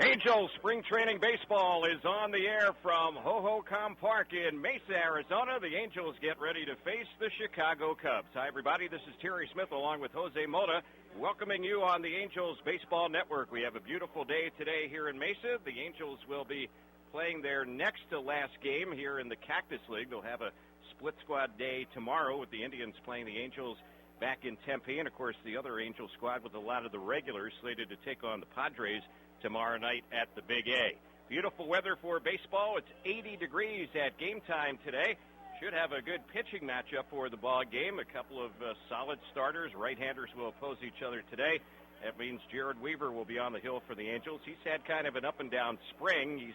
Angels Spring Training Baseball is on the air from Hohokam Park in Mesa, Arizona. The Angels get ready to face the Chicago Cubs. Hi, everybody. This is Terry Smith along with Jose Mota, welcoming you on the Angels Baseball Network. We have a beautiful day today here in Mesa. The Angels will be playing their next to last game here in the Cactus League. They'll have a split squad day tomorrow with the Indians playing the Angels back in Tempe. And, of course, the other Angel squad with a lot of the regulars slated to take on the Padres tomorrow night at the Big A. Beautiful weather for baseball. It's 80 degrees at game time today. Should have a good pitching matchup for the ball game. A couple of solid starters. Right-handers will oppose each other today. That means Jared Weaver will be on the hill for the Angels. He's had kind of an up-and-down spring. He's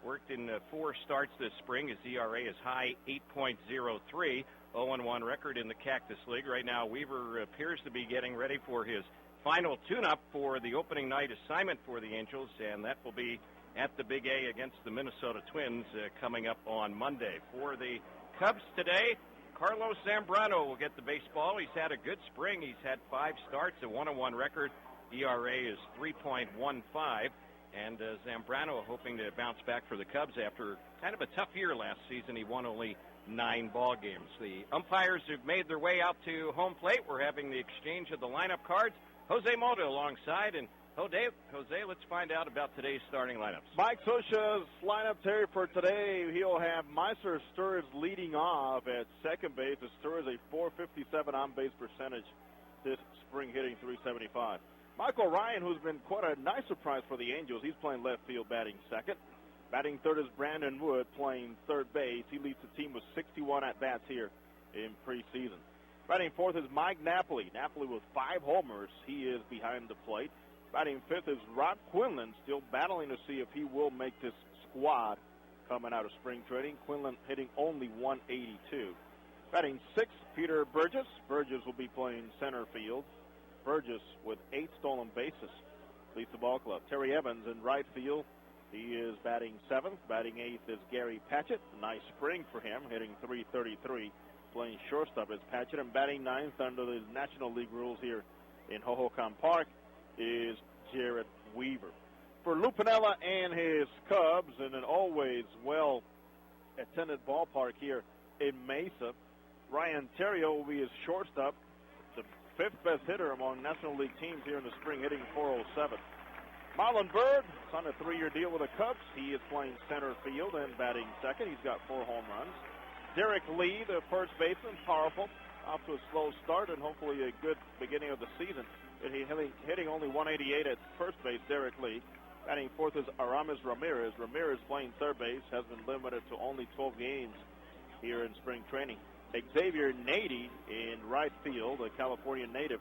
worked in 4 starts this spring. His ERA is high, 8.03. 0-1 record in the Cactus League. Right now, Weaver appears to be getting ready for his final tune-up for the opening night assignment for the Angels, and that will be at the Big A against the Minnesota Twins coming up on Monday. For the Cubs today, Carlos Zambrano will get the baseball. He's had a good spring. He's had 5 starts, a 1-1 record. ERA is 3.15, and Zambrano hoping to bounce back for the Cubs after kind of a tough year last season. He won only 9 ball games. The umpires have made their way out to home plate. We're having the exchange of the lineup cards. Jose Mota alongside, and Jose, let's find out about today's starting lineups. Mike Scioscia's lineup, Terry, for today, he'll have Meister Sturz leading off at second base. Sturz a .457 on-base percentage this spring, hitting .375. Michael Ryan, who's been quite a nice surprise for the Angels, he's playing left field, batting second. Batting third is Brandon Wood, playing third base. He leads the team with 61 at-bats here in preseason. Batting fourth is Mike Napoli. Napoli with 5 homers. He is behind the plate. Batting fifth is Rob Quinlan, still battling to see if he will make this squad coming out of spring training. Quinlan hitting only .182. Batting sixth, Peter Burgess. Burgess will be playing center field. Burgess with 8 stolen bases leads the ball club. Terry Evans in right field. He is batting seventh. Batting eighth is Gary Patchett. A nice spring for him, hitting .333. Playing shortstop is Patchett, and batting ninth under the National League rules here in Hohokam Park is Jared Weaver. For Lou Piniella and his Cubs, in an always well-attended ballpark here in Mesa, Ryan Theriot will be his shortstop, the 5th best hitter among National League teams here in the spring, hitting .407. Marlon Byrd is on a 3-year deal with the Cubs. He is playing center field and batting second. He's got 4 home runs. Derek Lee, the first baseman, powerful, off to a slow start and hopefully a good beginning of the season. Hitting only .188 at first base, Derek Lee. Batting fourth is Aramis Ramirez. Ramirez playing third base, has been limited to only 12 games here in spring training. Xavier Nady in right field, a California native,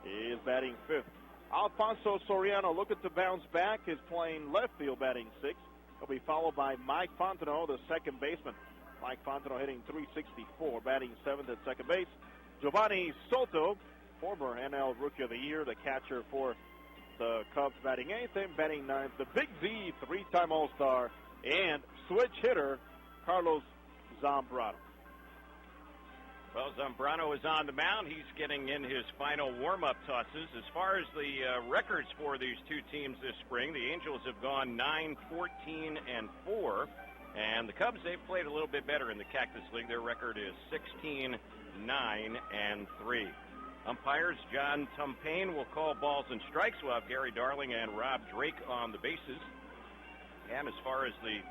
is batting fifth. Alfonso Soriano looking to bounce back, is playing left field, batting sixth. He'll be followed by Mike Fontenot, the second baseman. Mike Fontenot hitting .364, batting seventh at second base. Giovanni Soto, former NL Rookie of the Year, the catcher for the Cubs, batting eighth, and batting ninth, the Big Z, 3-time All-Star, and switch hitter, Carlos Zambrano. Well, Zambrano is on the mound. He's getting in his final warm-up tosses. As far as the records for these two teams this spring, the Angels have gone 9-14-4. And the Cubs, they've played a little bit better in the Cactus League. Their record is 16-9-3. Umpires, John Tumpane will call balls and strikes. We'll have Gary Darling and Rob Drake on the bases. And as far as the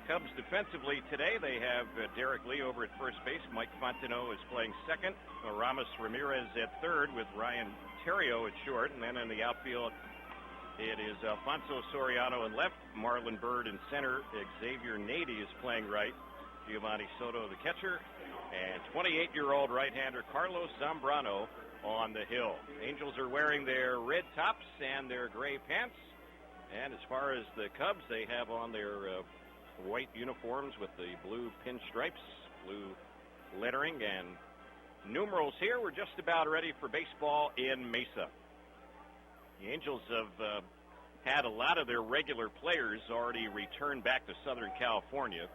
Cubs defensively today, they have Derek Lee over at first base. Mike Fontenot is playing second. Aramis Ramirez at third with Ryan Theriot at short. And then in the outfield, it is Alfonso Soriano in left, Marlon Byrd in center, Xavier Nady is playing right, Giovanni Soto the catcher, and 28-year-old right-hander Carlos Zambrano on the hill. Angels are wearing their red tops and their gray pants, and as far as the Cubs, they have on their white uniforms with the blue pinstripes, blue lettering, and numerals here. We're just about ready for baseball in Mesa. The Angels have had a lot of their regular players already return back to Southern California.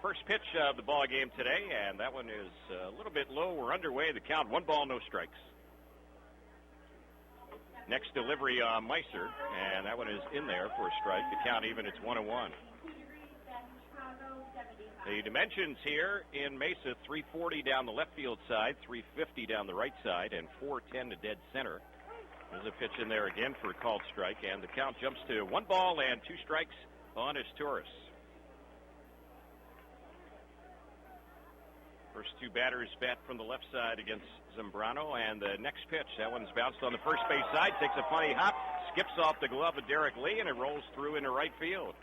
First pitch of the ball game today, and that one is a little bit low. We're underway. The count, 1 ball, no strikes. Next delivery on Meiser, and that one is in there for a strike. The count even, it's 1-1. The dimensions here in Mesa, 340 down the left field side, 350 down the right side, and 410 to dead center. There's a pitch in there again for a called strike, and the count jumps to 1 ball and 2 strikes on his Taurus. First 2 batters bat from the left side against Zambrano, and the next pitch, that one's bounced on the first base side, takes a funny hop, skips off the glove of Derek Lee, and it rolls through into right field.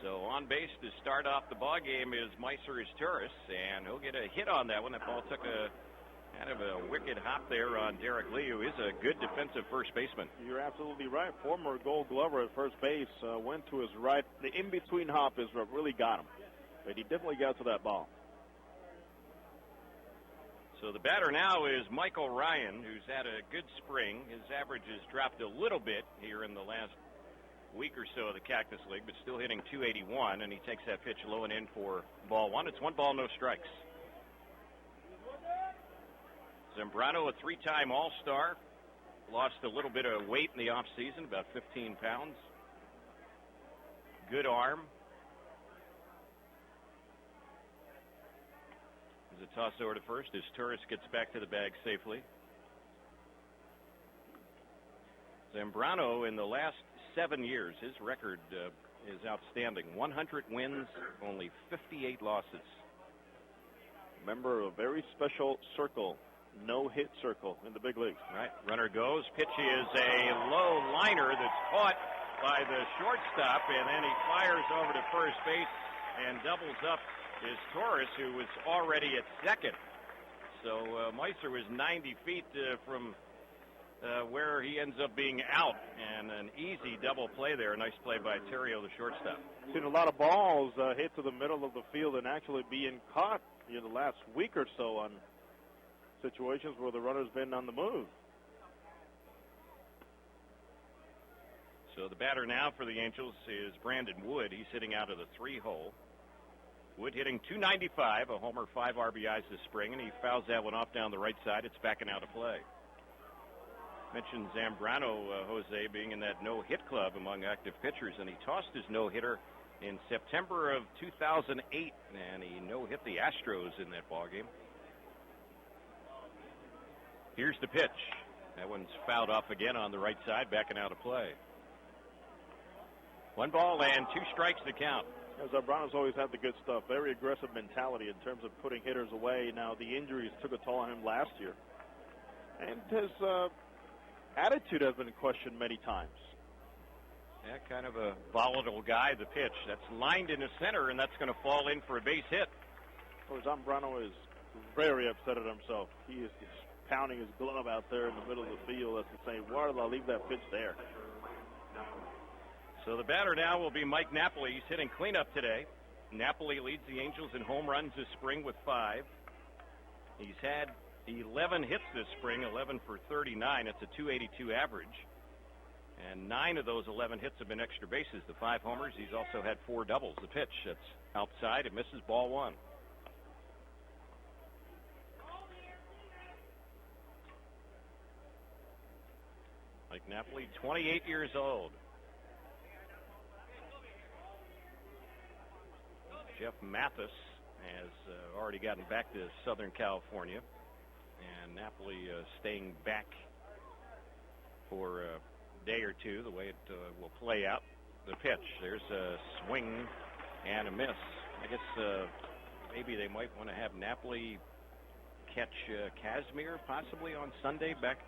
So on base to start off the ball game is Meiser's Taurus, and he'll get a hit on that one. That ball took a kind of a wicked hop there on Derek Lee, who is a good defensive first baseman. You're absolutely right. Former Gold Glover at first base went to his right. The in-between hop is what really got him, but he definitely got to that ball. So the batter now is Michael Ryan, who's had a good spring. His average has dropped a little bit here in the last week or so of the Cactus League, but still hitting .281, and he takes that pitch low and in for ball 1. It's 1 ball, no strikes. Zambrano, a 3-time All-Star, lost a little bit of weight in the offseason, about 15 pounds. Good arm. There's a toss over to first as Taurus gets back to the bag safely. Zambrano, in the last 7 years, his record is outstanding. 100 wins, only 58 losses. Remember, a very special circle, no-hit circle in the big leagues. Right, runner goes. Pitch is a low liner that's caught by the shortstop, and then he fires over to first base and doubles up his Taurus, who was already at second. So Meiser was 90 feet from where he ends up being out, and an easy double play there. Nice play by Terrio, the shortstop. Seen a lot of balls hit to the middle of the field and actually being caught in the last week or so on situations where the runner's been on the move. So the batter now for the Angels is Brandon Wood. He's hitting out of the 3-hole. Wood hitting .295, a homer, 5 RBIs this spring, and he fouls that one off down the right side. It's backing out of play. Mentioned Zambrano, Jose, being in that no-hit club among active pitchers, and he tossed his no-hitter in September of 2008, and he no-hit the Astros in that ballgame. Here's the pitch. That one's fouled off again on the right side, backing out of play. 1 ball and 2 strikes to count. Zambrano's always had the good stuff. Very aggressive mentality in terms of putting hitters away. Now, the injuries took a toll on him last year. And his attitude has been questioned many times. Yeah, kind of a volatile guy, the pitch. That's lined in the center, and that's going to fall in for a base hit. Well, Zambrano is very upset at himself. He is just pounding his glove out there in the middle of the field as to say, why did I leave that pitch there? So the batter now will be Mike Napoli. He's hitting cleanup today. Napoli leads the Angels in home runs this spring with 5. He's had 11 hits this spring, 11 for 39. That's a .282 average. And 9 of those 11 hits have been extra bases. The 5 homers. He's also had 4 doubles. The pitch, that's outside. It misses, ball 1. Mike Napoli, 28 years old. Jeff Mathis has already gotten back to Southern California, and Napoli staying back for a day or two, the way it will play out. The pitch, there's a swing and a miss. I guess maybe they might want to have Napoli catch Kazmir possibly on Sunday, back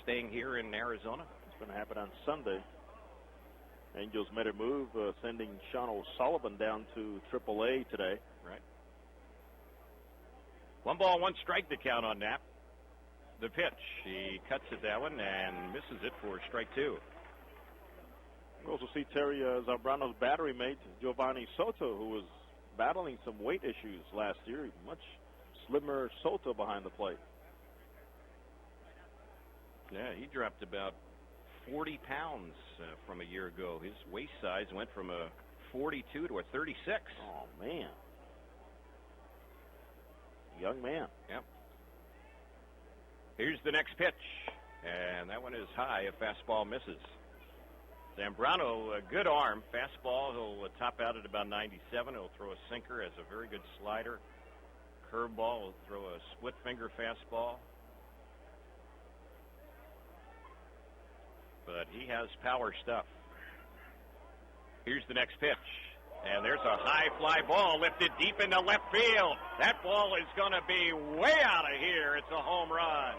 staying here in Arizona. It's going to happen on Sunday. Angels made a move, sending Sean O'Sullivan down to AAA today. Right. 1 ball, 1 strike to count on Knapp. The pitch, he cuts at that one and misses it for strike 2. We also see Terry Zambrano's battery mate, Giovanni Soto, who was battling some weight issues last year. Much slimmer Soto behind the plate. Yeah, he dropped about 40 pounds from a year ago. His waist size went from a 42 to a 36. Oh, man. Young man. Yep. Here's the next pitch. And that one is high. A fastball misses. Zambrano, a good arm. Fastball, he'll top out at about 97. He'll throw a sinker, has a very good slider. Curveball, he'll throw a split finger fastball. But he has power stuff. Here's the next pitch. And there's a high fly ball lifted deep into left field. That ball is going to be way out of here. It's a home run.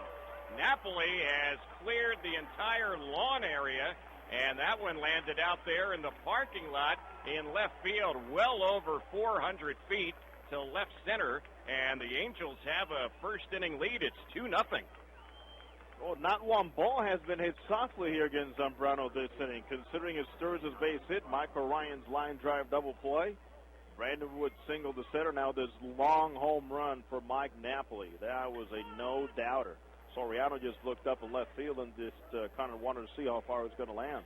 Napoli has cleared the entire lawn area, and that one landed out there in the parking lot in left field, well over 400 feet to left center, and the Angels have a first-inning lead. It's 2-0. Well, not one ball has been hit softly here against Zambrano this inning, considering it stirs his base hit. Michael Ryan's line drive double play. Brandon Wood singled to center. Now this long home run for Mike Napoli. That was a no-doubter. Soriano just looked up in left field and just kind of wanted to see how far it was going to land.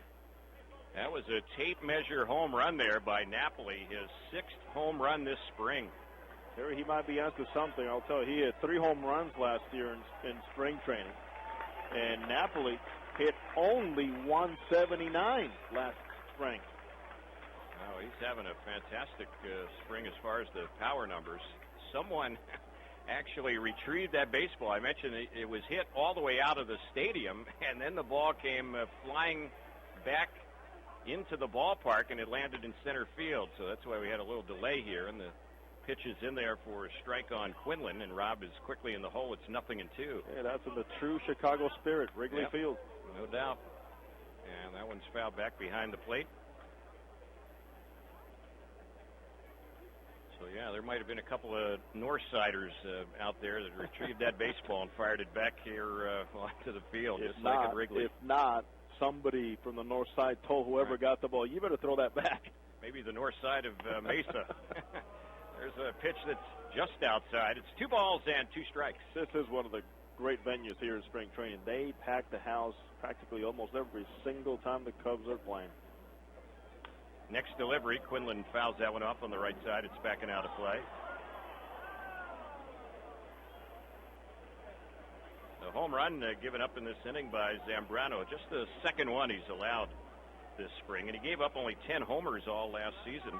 That was a tape measure home run there by Napoli, his 6th home run this spring. Terry, he might be onto something. I'll tell you, he had 3 home runs last year in spring training. And Napoli hit only 179 last spring. Oh, he's having a fantastic spring as far as the power numbers. Someone actually retrieved that baseball. I mentioned it was hit all the way out of the stadium, and then the ball came flying back into the ballpark, and it landed in center field. So that's why we had a little delay here, and the pitch is in there for a strike on Quinlan, and Rob is quickly in the hole. It's 0-2. Yeah, that's in the true Chicago spirit, Wrigley Field. No doubt. And that one's fouled back behind the plate. So, yeah, there might have been a couple of Northsiders out there that retrieved that baseball and fired it back here onto the field, just like at Wrigley. If not, somebody from the north side told whoever got the ball, you better throw that back. Maybe the north side of Mesa. There's a pitch that's just outside. It's 2 balls and 2 strikes. This is one of the great venues here in spring training. They pack the house practically almost every single time the Cubs are playing. Next delivery, Quinlan fouls that one off on the right side. It's backing out of play. The home run given up in this inning by Zambrano, just the 2nd one he's allowed this spring, and he gave up only 10 homers all last season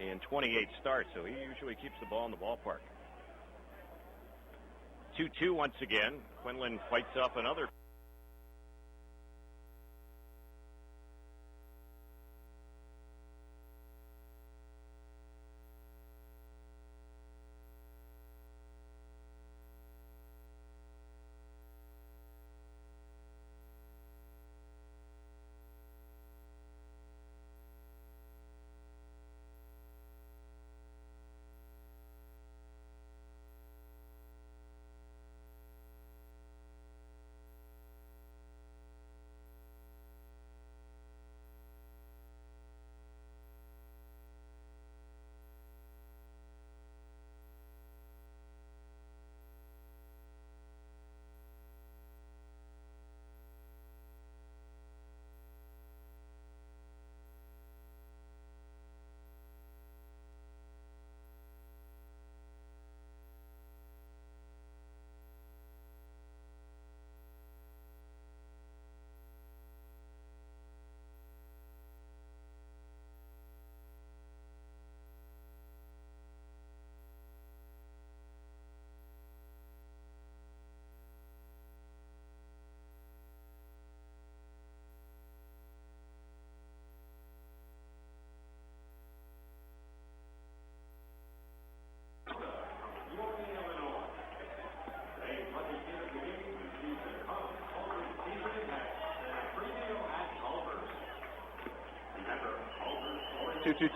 in 28 starts, so he usually keeps the ball in the ballpark. 2-2 once again. Quinlan fights off another.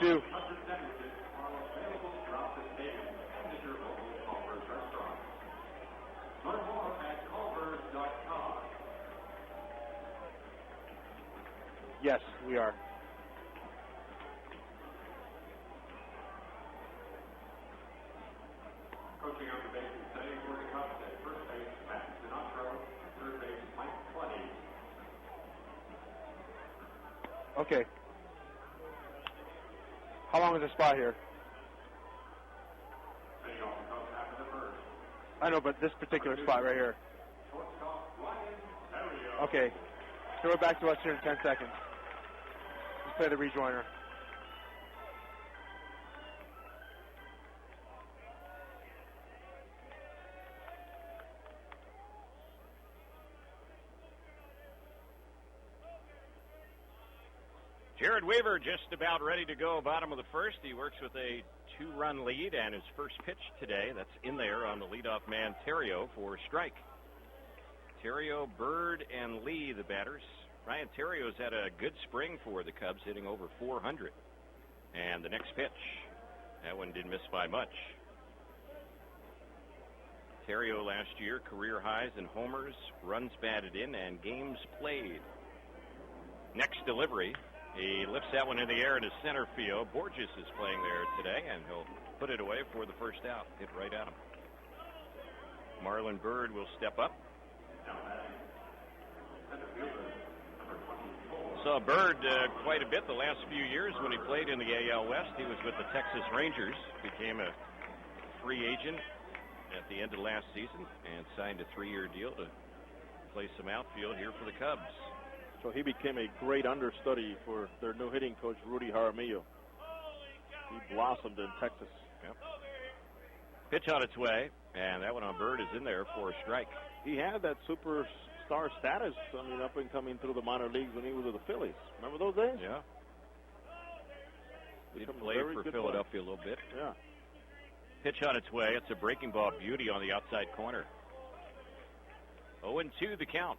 Two. Yes, we are. Coaching on the base today for the Cubs at first base, Matt Sinatra, third base, Mike Floody. Okay. How long is the spot here? Heading off the Cubs after the first. I know, but this particular spot right here. Shortstop, Ryan Ferrier. Okay. So we're back to us here in 10 seconds. Let's play the rejoiner. Jared Weaver just about ready to go bottom of the first. He works with a 2-run lead, and his first pitch today, that's in there on the leadoff man, Terrio, for strike. Terrio, Bird, and Lee, the batters. Ryan Terrio's had a good spring for the Cubs, hitting over 400. And the next pitch, that one didn't miss by much. Terrio last year, career highs in homers, runs batted in, and games played. Next delivery. He lifts that one in the air into center field. Borges is playing there today, and he'll put it away for the first out. Hit right at him. Marlon Byrd will step up. Saw Byrd quite a bit the last few years when he played in the AL West. He was with the Texas Rangers, became a free agent at the end of last season, and signed a 3-year deal to play some outfield here for the Cubs. So he became a great understudy for their new hitting coach, Rudy Jaramillo. He blossomed in Texas. Yep. Pitch on its way, and that one on Bird is in there for a strike. He had that superstar status, up and coming through the minor leagues when he was with the Phillies. Remember those days? Yeah. He played for Philadelphia a little bit. Yeah. Pitch on its way. It's a breaking ball beauty on the outside corner. 0-2 the count.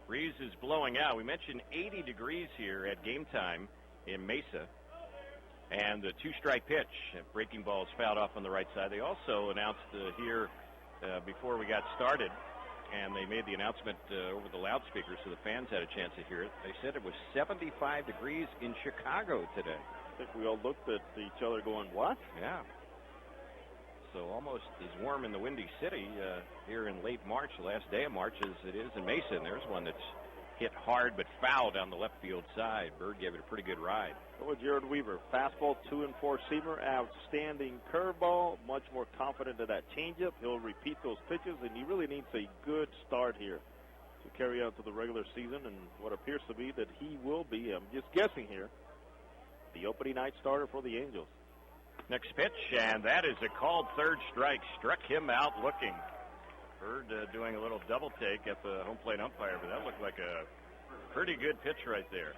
Breeze is blowing out. We mentioned 80 degrees here at game time in Mesa. And the 2-strike pitch. Breaking ball is fouled off on the right side. They also announced here before we got started, and they made the announcement over the loudspeaker so the fans had a chance to hear it. They said it was 75 degrees in Chicago today. I think we all looked at each other going, what? Yeah. So almost as warm in the Windy City here in late March, the last day of March, as it is in Mesa. And there's one that's hit hard but foul down the left field side. Bird gave it a pretty good ride. Oh, Jared Weaver, fastball 2 and 4 seamer, outstanding curveball, much more confident of that changeup. He'll repeat those pitches, and he really needs a good start here to carry out to the regular season, and what appears to be that he will be, I'm just guessing here, the opening night starter for the Angels. Next pitch, and that is a called third strike. Struck him out looking. Bird doing a little double take at the home plate umpire, but that looked like a pretty good pitch right there.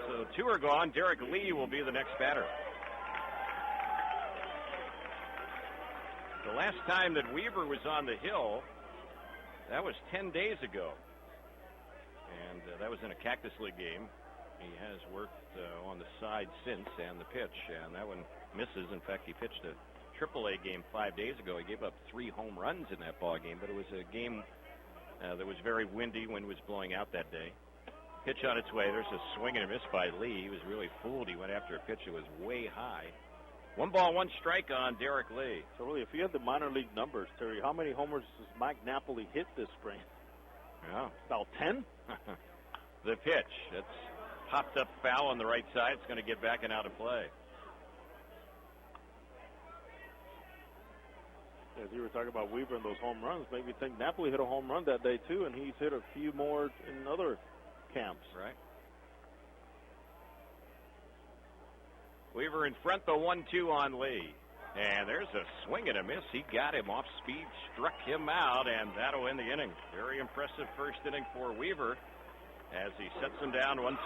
So 2 are gone. Derek Lee will be the next batter. The last time that Weaver was on the hill, that was 10 days ago. And that was in a Cactus League game. He has worked on the side since, and the pitch, and that one misses. In fact, he pitched a AAA game 5 days ago. He gave up 3 home runs in that ball game, but it was a game that was very windy. Wind was blowing out that day. Pitch on its way. There's a swing and a miss by Lee. He was really fooled. He went after a pitch that was way high. 1 ball, 1 strike on Derek Lee. So really, if you had the minor league numbers, Terry, how many homers has Mike Napoli hit this spring? Yeah. About 10? The pitch. That's popped up foul on the right side. It's going to get back and out of play. As you were talking about Weaver and those home runs, maybe you think Napoli hit a home run that day too, and he's hit a few more in other camps. Right. Weaver in front, the 1-2 on Lee. And there's a swing and a miss. He got him off speed, struck him out, and that'll end the inning. Very impressive first inning for Weaver as he sets them down 1-2-3.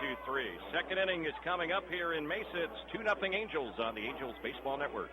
Second inning is coming up here in Mesa. It's 2-0 Angels on the Angels Baseball Network.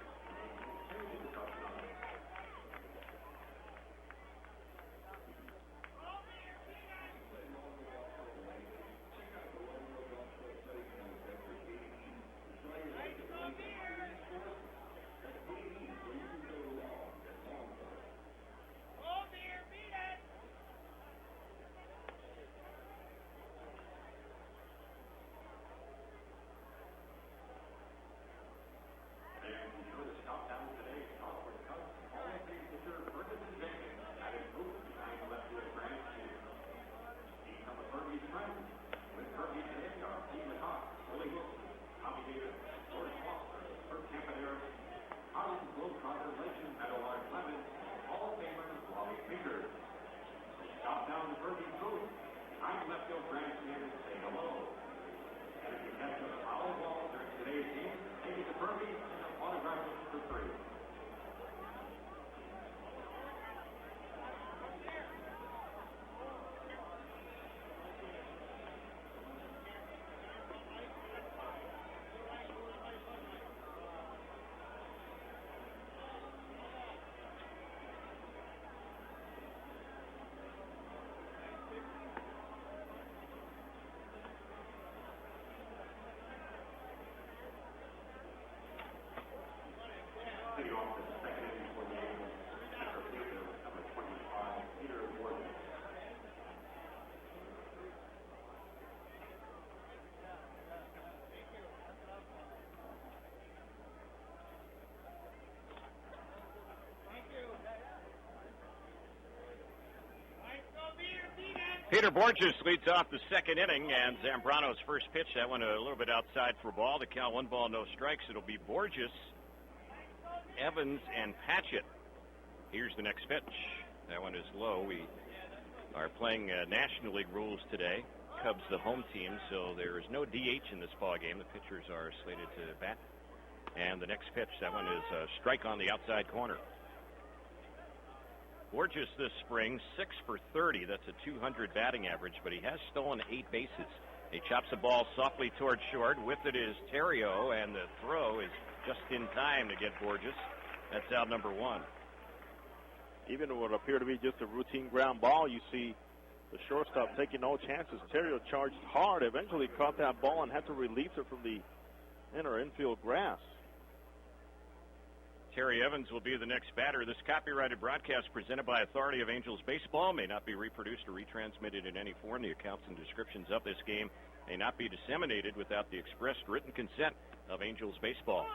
Peter Borges leads off the second inning, and Zambrano's first pitch, that one a little bit outside for a ball. The count 1 ball, no strikes. It'll be Borges, Evans, and Patchett. Here's the next pitch. That one is low. We are playing National League rules today. Cubs the home team, so there is no DH in this ball game. The pitchers are slated to bat. And the next pitch, that one is a strike on the outside corner. Borges this spring, 6 for 30. That's a 200 batting average, but he has stolen 8 bases. He chops the ball softly toward short. With it is Theriot, and the throw is just in time to get Borges. That's out number 1. Even what appeared to be just a routine ground ball, you see the shortstop taking no chances. Theriot charged hard, eventually caught that ball and had to release it from the inner infield grass. Terry Evans will be the next batter. This copyrighted broadcast presented by Authority of Angels Baseball may not be reproduced or retransmitted in any form. The accounts and descriptions of this game may not be disseminated without the expressed written consent of Angels Baseball.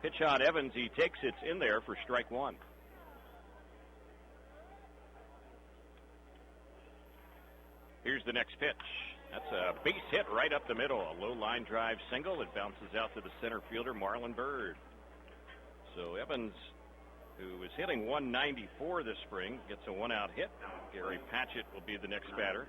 Pitch out Evans. He takes it in there for strike 1. Here's the next pitch. That's a base hit right up the middle. A low line drive single. It bounces out to the center fielder, Marlon Byrd. So Evans, who is hitting 194 this spring, gets a 1-out hit. Gary Patchett will be the next batter.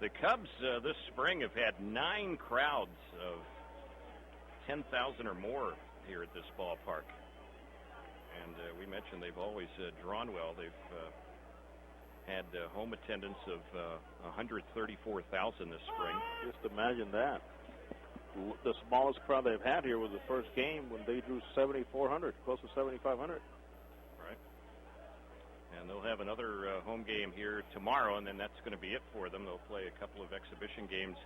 The Cubs this spring have had 9 crowds of 10,000 or more here at this ballpark. And we mentioned they've always drawn well. They've had home attendance of 134,000 this spring. Just imagine that. The smallest crowd they've had here was the first game when they drew 7,400, close to 7,500. Right. And they'll have another home game here tomorrow, and then that's going to be it for them. They'll play a couple of exhibition games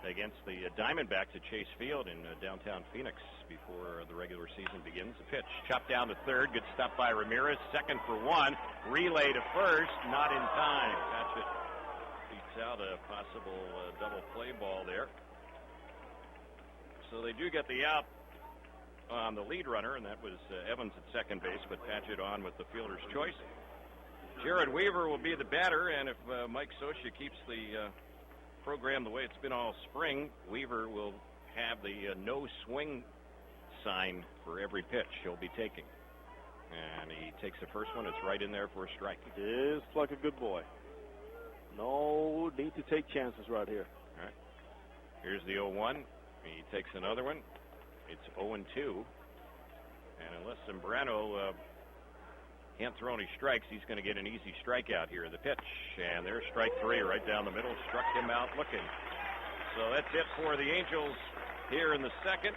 against the Diamondbacks at Chase Field in downtown Phoenix before the regular season begins. The pitch chopped down to third. Good stop by Ramirez. Second for 1. Relay to first. Not in time. Patchett beats out a possible double play ball there. So they do get the out on the lead runner, and that was Evans at second base, but Patchett on with the fielder's choice. Jared Weaver will be the batter, and if Mike Scioscia keeps the program the way it's been all spring, Weaver will have the no swing sign for every pitch he'll be taking. And he takes the first one. It's right in there for a strike. Just like a good boy. No need to take chances right here. All right. Here's the 0-1. He takes another one. It's 0-2. And unless Zambrano can't throw any strikes, he's going to get an easy strikeout here. The pitch, and there's strike 3 right down the middle. Struck him out looking. So that's it for the Angels here in the second.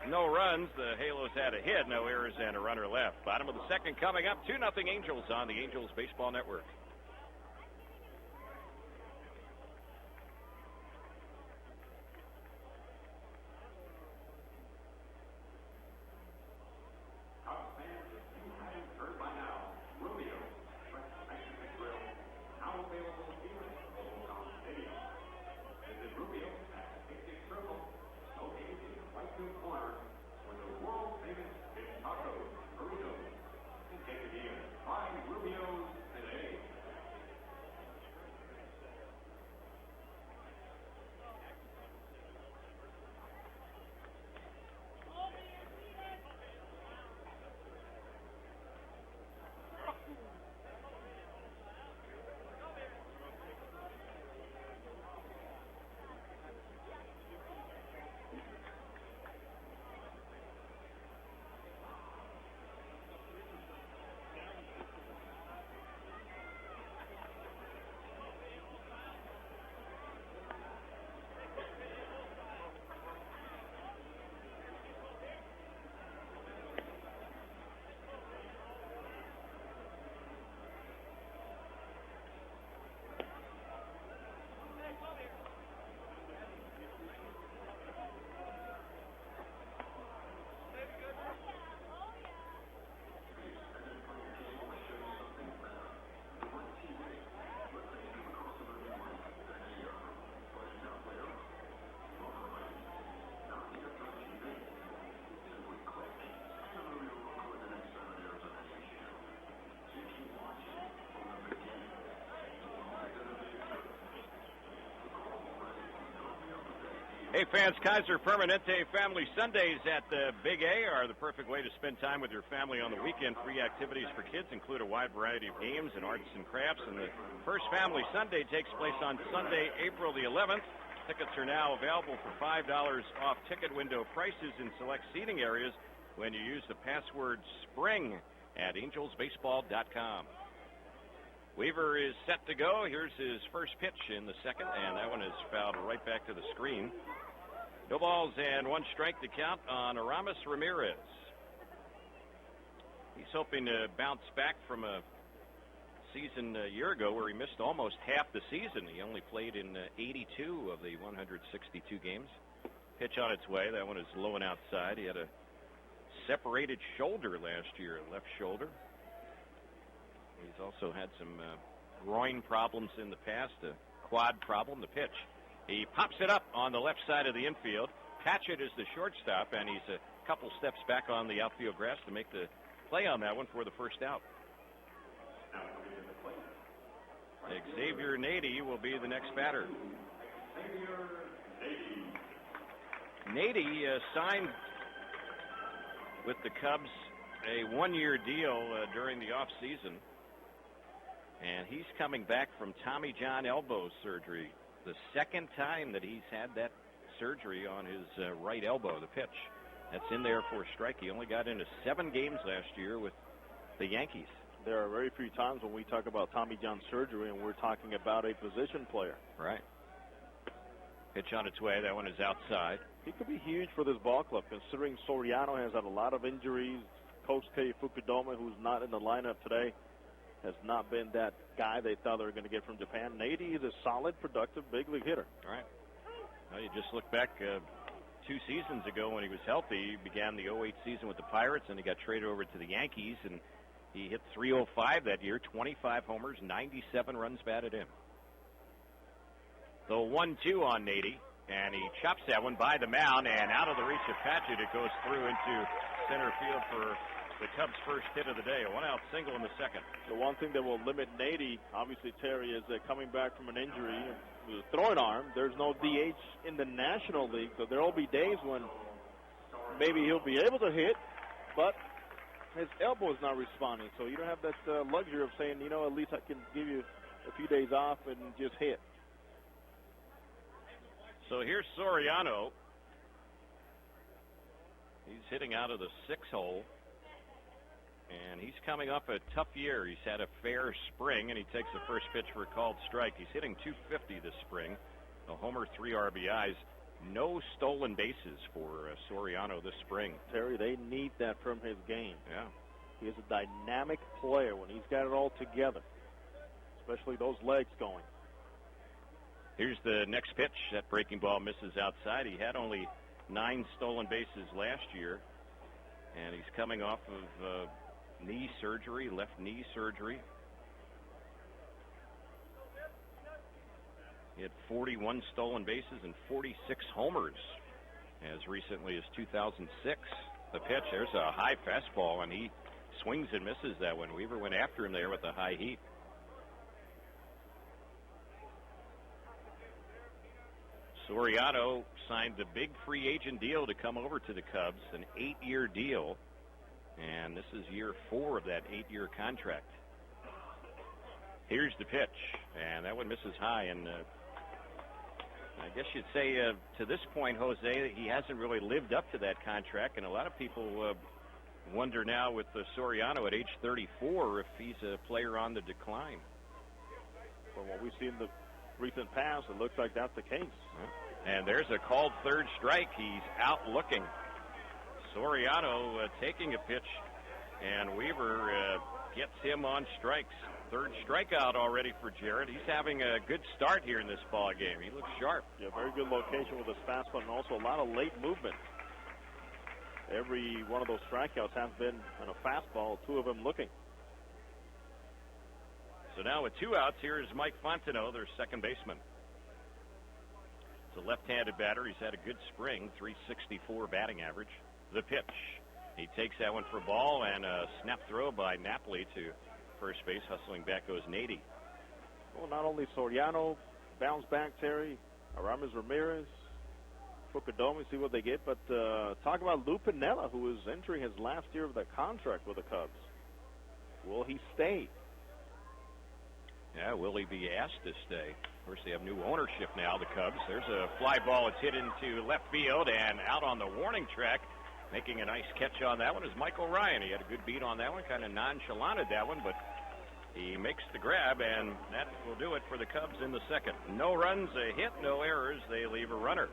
No runs. The Halos had a hit, no errors, and a runner left. Bottom of the second coming up. 2-0 Angels on the Angels Baseball Network. Hey fans, Kaiser Permanente Family Sundays at the Big A are the perfect way to spend time with your family on the weekend. Free activities for kids include a wide variety of games and arts and crafts. And the first Family Sunday takes place on Sunday, April the 11th. Tickets are now available for $5 off ticket window prices in select seating areas when you use the password SPRING at angelsbaseball.com. Weaver is set to go. Here's his first pitch in the second, and that one is fouled right back to the screen. No balls and one strike to count on Aramis Ramirez. He's hoping to bounce back from a season a year ago where he missed almost half the season. He only played in 82 of the 162 games. Pitch on its way. That one is low and outside. He had a separated shoulder last year, left shoulder. He's also had some groin problems in the past, a quad problem. The pitch. He pops it up on the left side of the infield. Patchett is the shortstop, and he's a couple steps back on the outfield grass to make the play on that one for the first out. Xavier Nady will be the next batter. Nady signed with the Cubs a one-year deal during the offseason, and he's coming back from Tommy John elbow surgery. The second time that he's had that surgery on his right elbow. The pitch. That's in there for a strike. He only got into 7 games last year with the Yankees. There are very few times when we talk about Tommy John surgery and we're talking about a position player. Right. Pitch on its way. That one is outside. He could be huge for this ball club, considering Soriano has had a lot of injuries. Coach Kei Fukudome, who's not in the lineup today, has not been that guy they thought they were going to get from Japan. Nady is a solid, productive, big league hitter. All right. Well, you just look back 2 seasons ago when he was healthy. He began the 08 season with the Pirates, and he got traded over to the Yankees, and he hit .305 that year, 25 homers, 97 runs batted in. The 1-2 on Nady, and he chops that one by the mound, and out of the reach of Patchett, it goes through into center field for the Cubs' first hit of the day. A one-out single in the second. The one thing that will limit Nady, obviously, Terry, is coming back from an injury with a throwing arm. There's no DH in the National League, so there will be days when maybe he'll be able to hit, but his elbow is not responding. So you don't have that luxury of saying, you know, at least I can give you a few days off and just hit. So here's Soriano. He's hitting out of the 6-hole. And he's coming off a tough year. He's had a fair spring, and he takes the first pitch for a called strike. He's hitting .250 this spring. A homer, 3 RBIs. No stolen bases for Soriano this spring. Terry, they need that from his game. Yeah. He is a dynamic player when he's got it all together, especially those legs going. Here's the next pitch. That breaking ball misses outside. He had only 9 stolen bases last year, and he's coming off of knee surgery, left knee surgery. He had 41 stolen bases and 46 homers as recently as 2006. The pitch, there's a high fastball, and he swings and misses that one. Weaver went after him there with the high heat. Soriano signed a big free agent deal to come over to the Cubs, an 8-year deal. And this is year 4 of that 8-year contract. Here's the pitch, and that one misses high. And I guess you'd say to this point, Jose, he hasn't really lived up to that contract. And a lot of people wonder now with Soriano at age 34 if he's a player on the decline. From what we've seen in the recent past, it looks like that's the case. And there's a called third strike. He's out looking. Soriano taking a pitch, and Weaver gets him on strikes. Third strikeout already for Jarrett. He's having a good start here in this ball game. He looks sharp. Yeah, very good location with his fastball, and also a lot of late movement. Every one of those strikeouts has been on a fastball, 2 of them looking. So now with 2 outs, here is Mike Fontenot, their second baseman. It's a left-handed batter. He's had a good spring, .364 batting average. The pitch. He takes that one for a ball, and a snap throw by Napoli to first base. Hustling back goes Nady. Well, not only Soriano bounced back, Terry, Aramis Ramirez, Fukudome, see what they get. But talk about Lou Piniella, who is entering his last year of the contract with the Cubs. Will he stay? Yeah, will he be asked to stay? Of course, they have new ownership now, the Cubs. There's a fly ball. It's hit into left field and out on the warning track. Making a nice catch on that one is Michael Ryan. He had a good beat on that one, kind of nonchalanted that one, but he makes the grab, and that will do it for the Cubs in the second. No runs, a hit, no errors. They leave a runner.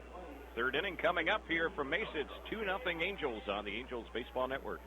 Third inning coming up here from Mesa. It's 2-0 Angels on the Angels Baseball Network.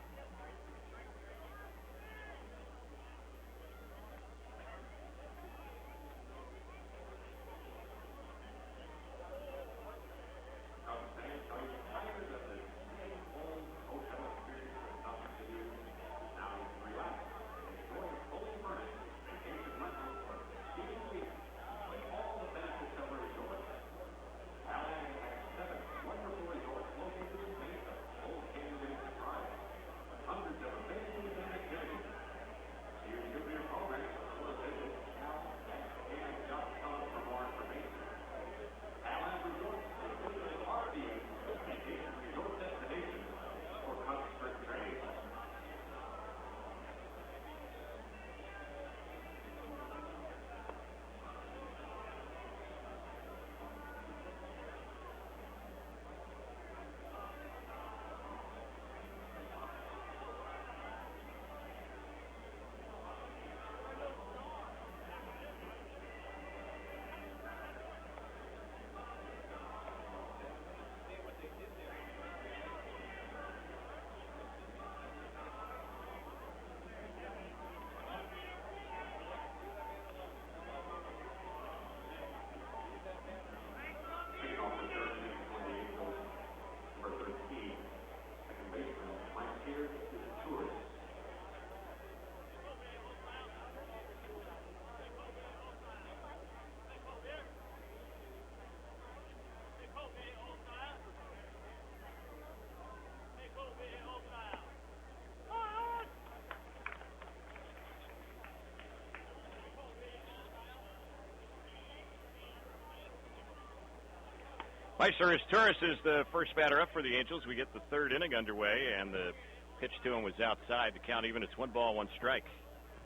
Meister Torres is the first batter up for the Angels. We get the third inning underway, and the pitch to him was outside. The count even, it's 1 ball, 1 strike.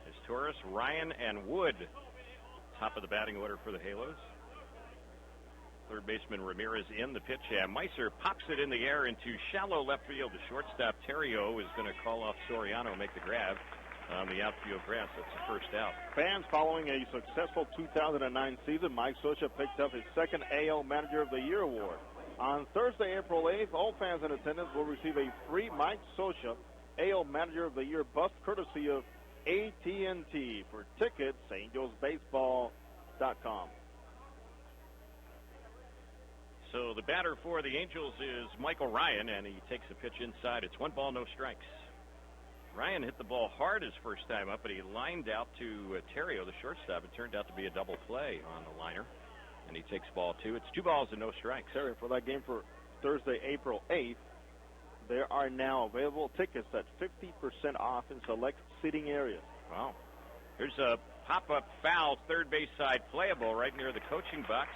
It's Torres, Ryan, and Wood. Top of the batting order for the Halos. Third baseman Ramirez in the pitch. And Meister pops it in the air into shallow left field. The shortstop Terrio is going to call off Soriano, make the grab on the outfield grass. That's the first out. Fans following a successful 2009 season, Mike Scioscia picked up his second AL Manager of the Year award. On Thursday, April 8th, all fans in attendance will receive a free Mike Scioscia AL Manager of the Year bust courtesy of AT&T. For tickets, angelsbaseball.com. So the batter for the Angels is Michael Ryan, and he takes a pitch inside. It's 1 ball, no strikes. Ryan hit the ball hard his first time up, but he lined out to Terrio, the shortstop. It turned out to be a double play on the liner, and he takes ball 2. It's 2 balls and no strikes. Terry, for that game for Thursday, April 8th, there are now available tickets at 50% off in select seating areas. Wow. There's a pop-up foul, third base side playable right near the coaching box.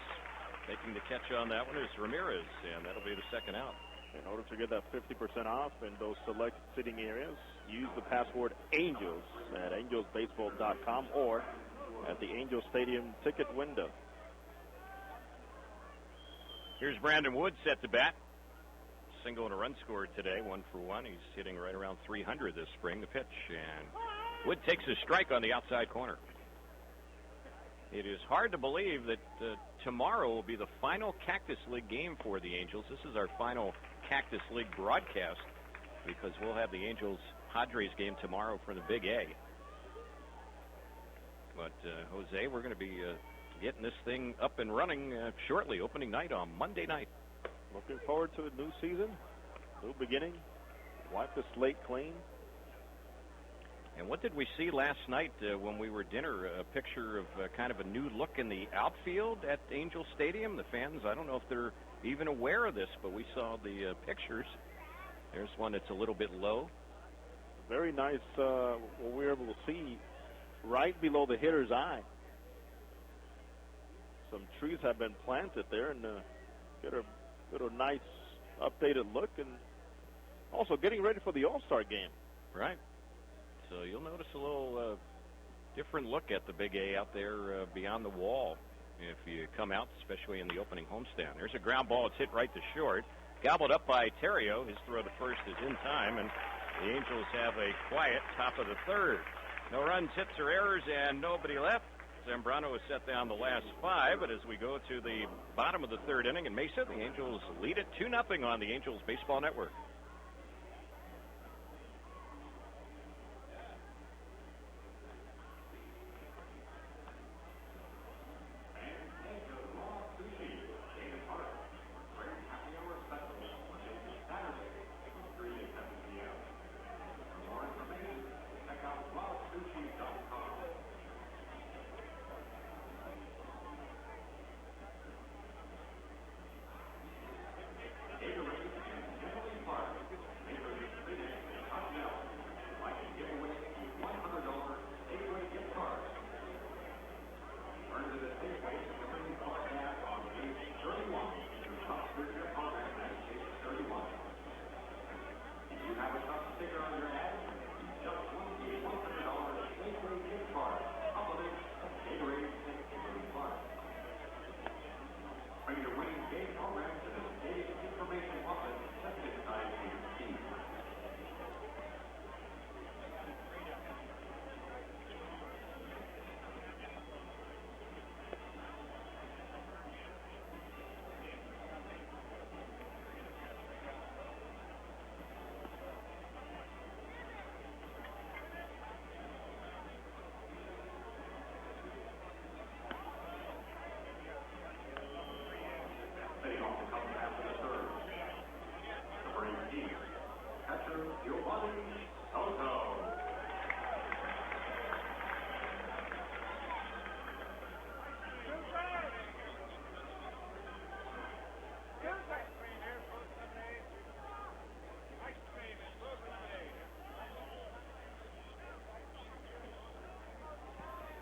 Making the catch on that one is Ramirez, and that'll be the second out. In order to get that 50% off in those select sitting areas, use the password ANGELS at angelsbaseball.com or at the Angel Stadium ticket window. Here's Brandon Wood set to bat. Single and a run scored today, 1 for 1. He's hitting right around 300 this spring. The pitch, and Wood takes a strike on the outside corner. It is hard to believe that tomorrow will be the final Cactus League game for the Angels. This is our final Cactus League broadcast because we'll have the Angels-Padres game tomorrow for the Big A. But, Jose, we're going to be getting this thing up and running shortly, opening night on Monday night. Looking forward to a new season, new beginning, wipe the slate clean. And what did we see last night when we were at dinner? A picture of kind of a new look in the outfield at Angel Stadium. The fans, I don't know if they're even aware of this, but we saw the pictures. There's one that's a little bit low. Very nice what we were able to see right below the hitter's eye. Some trees have been planted there, and get a Little nice updated look, and also getting ready for the All-Star game. Right. So you'll notice a little different look at the Big A out there beyond the wall if you come out, especially in the opening homestand. There's a ground ball. It's hit right to short. Gobbled up by Terrio. His throw to first is in time, and the Angels have a quiet top of the third. No runs, hits, or errors, and nobody left. Zambrano has set down the last 5, but as we go to the bottom of the third inning in Mesa, the Angels lead it 2-0 on the Angels Baseball Network.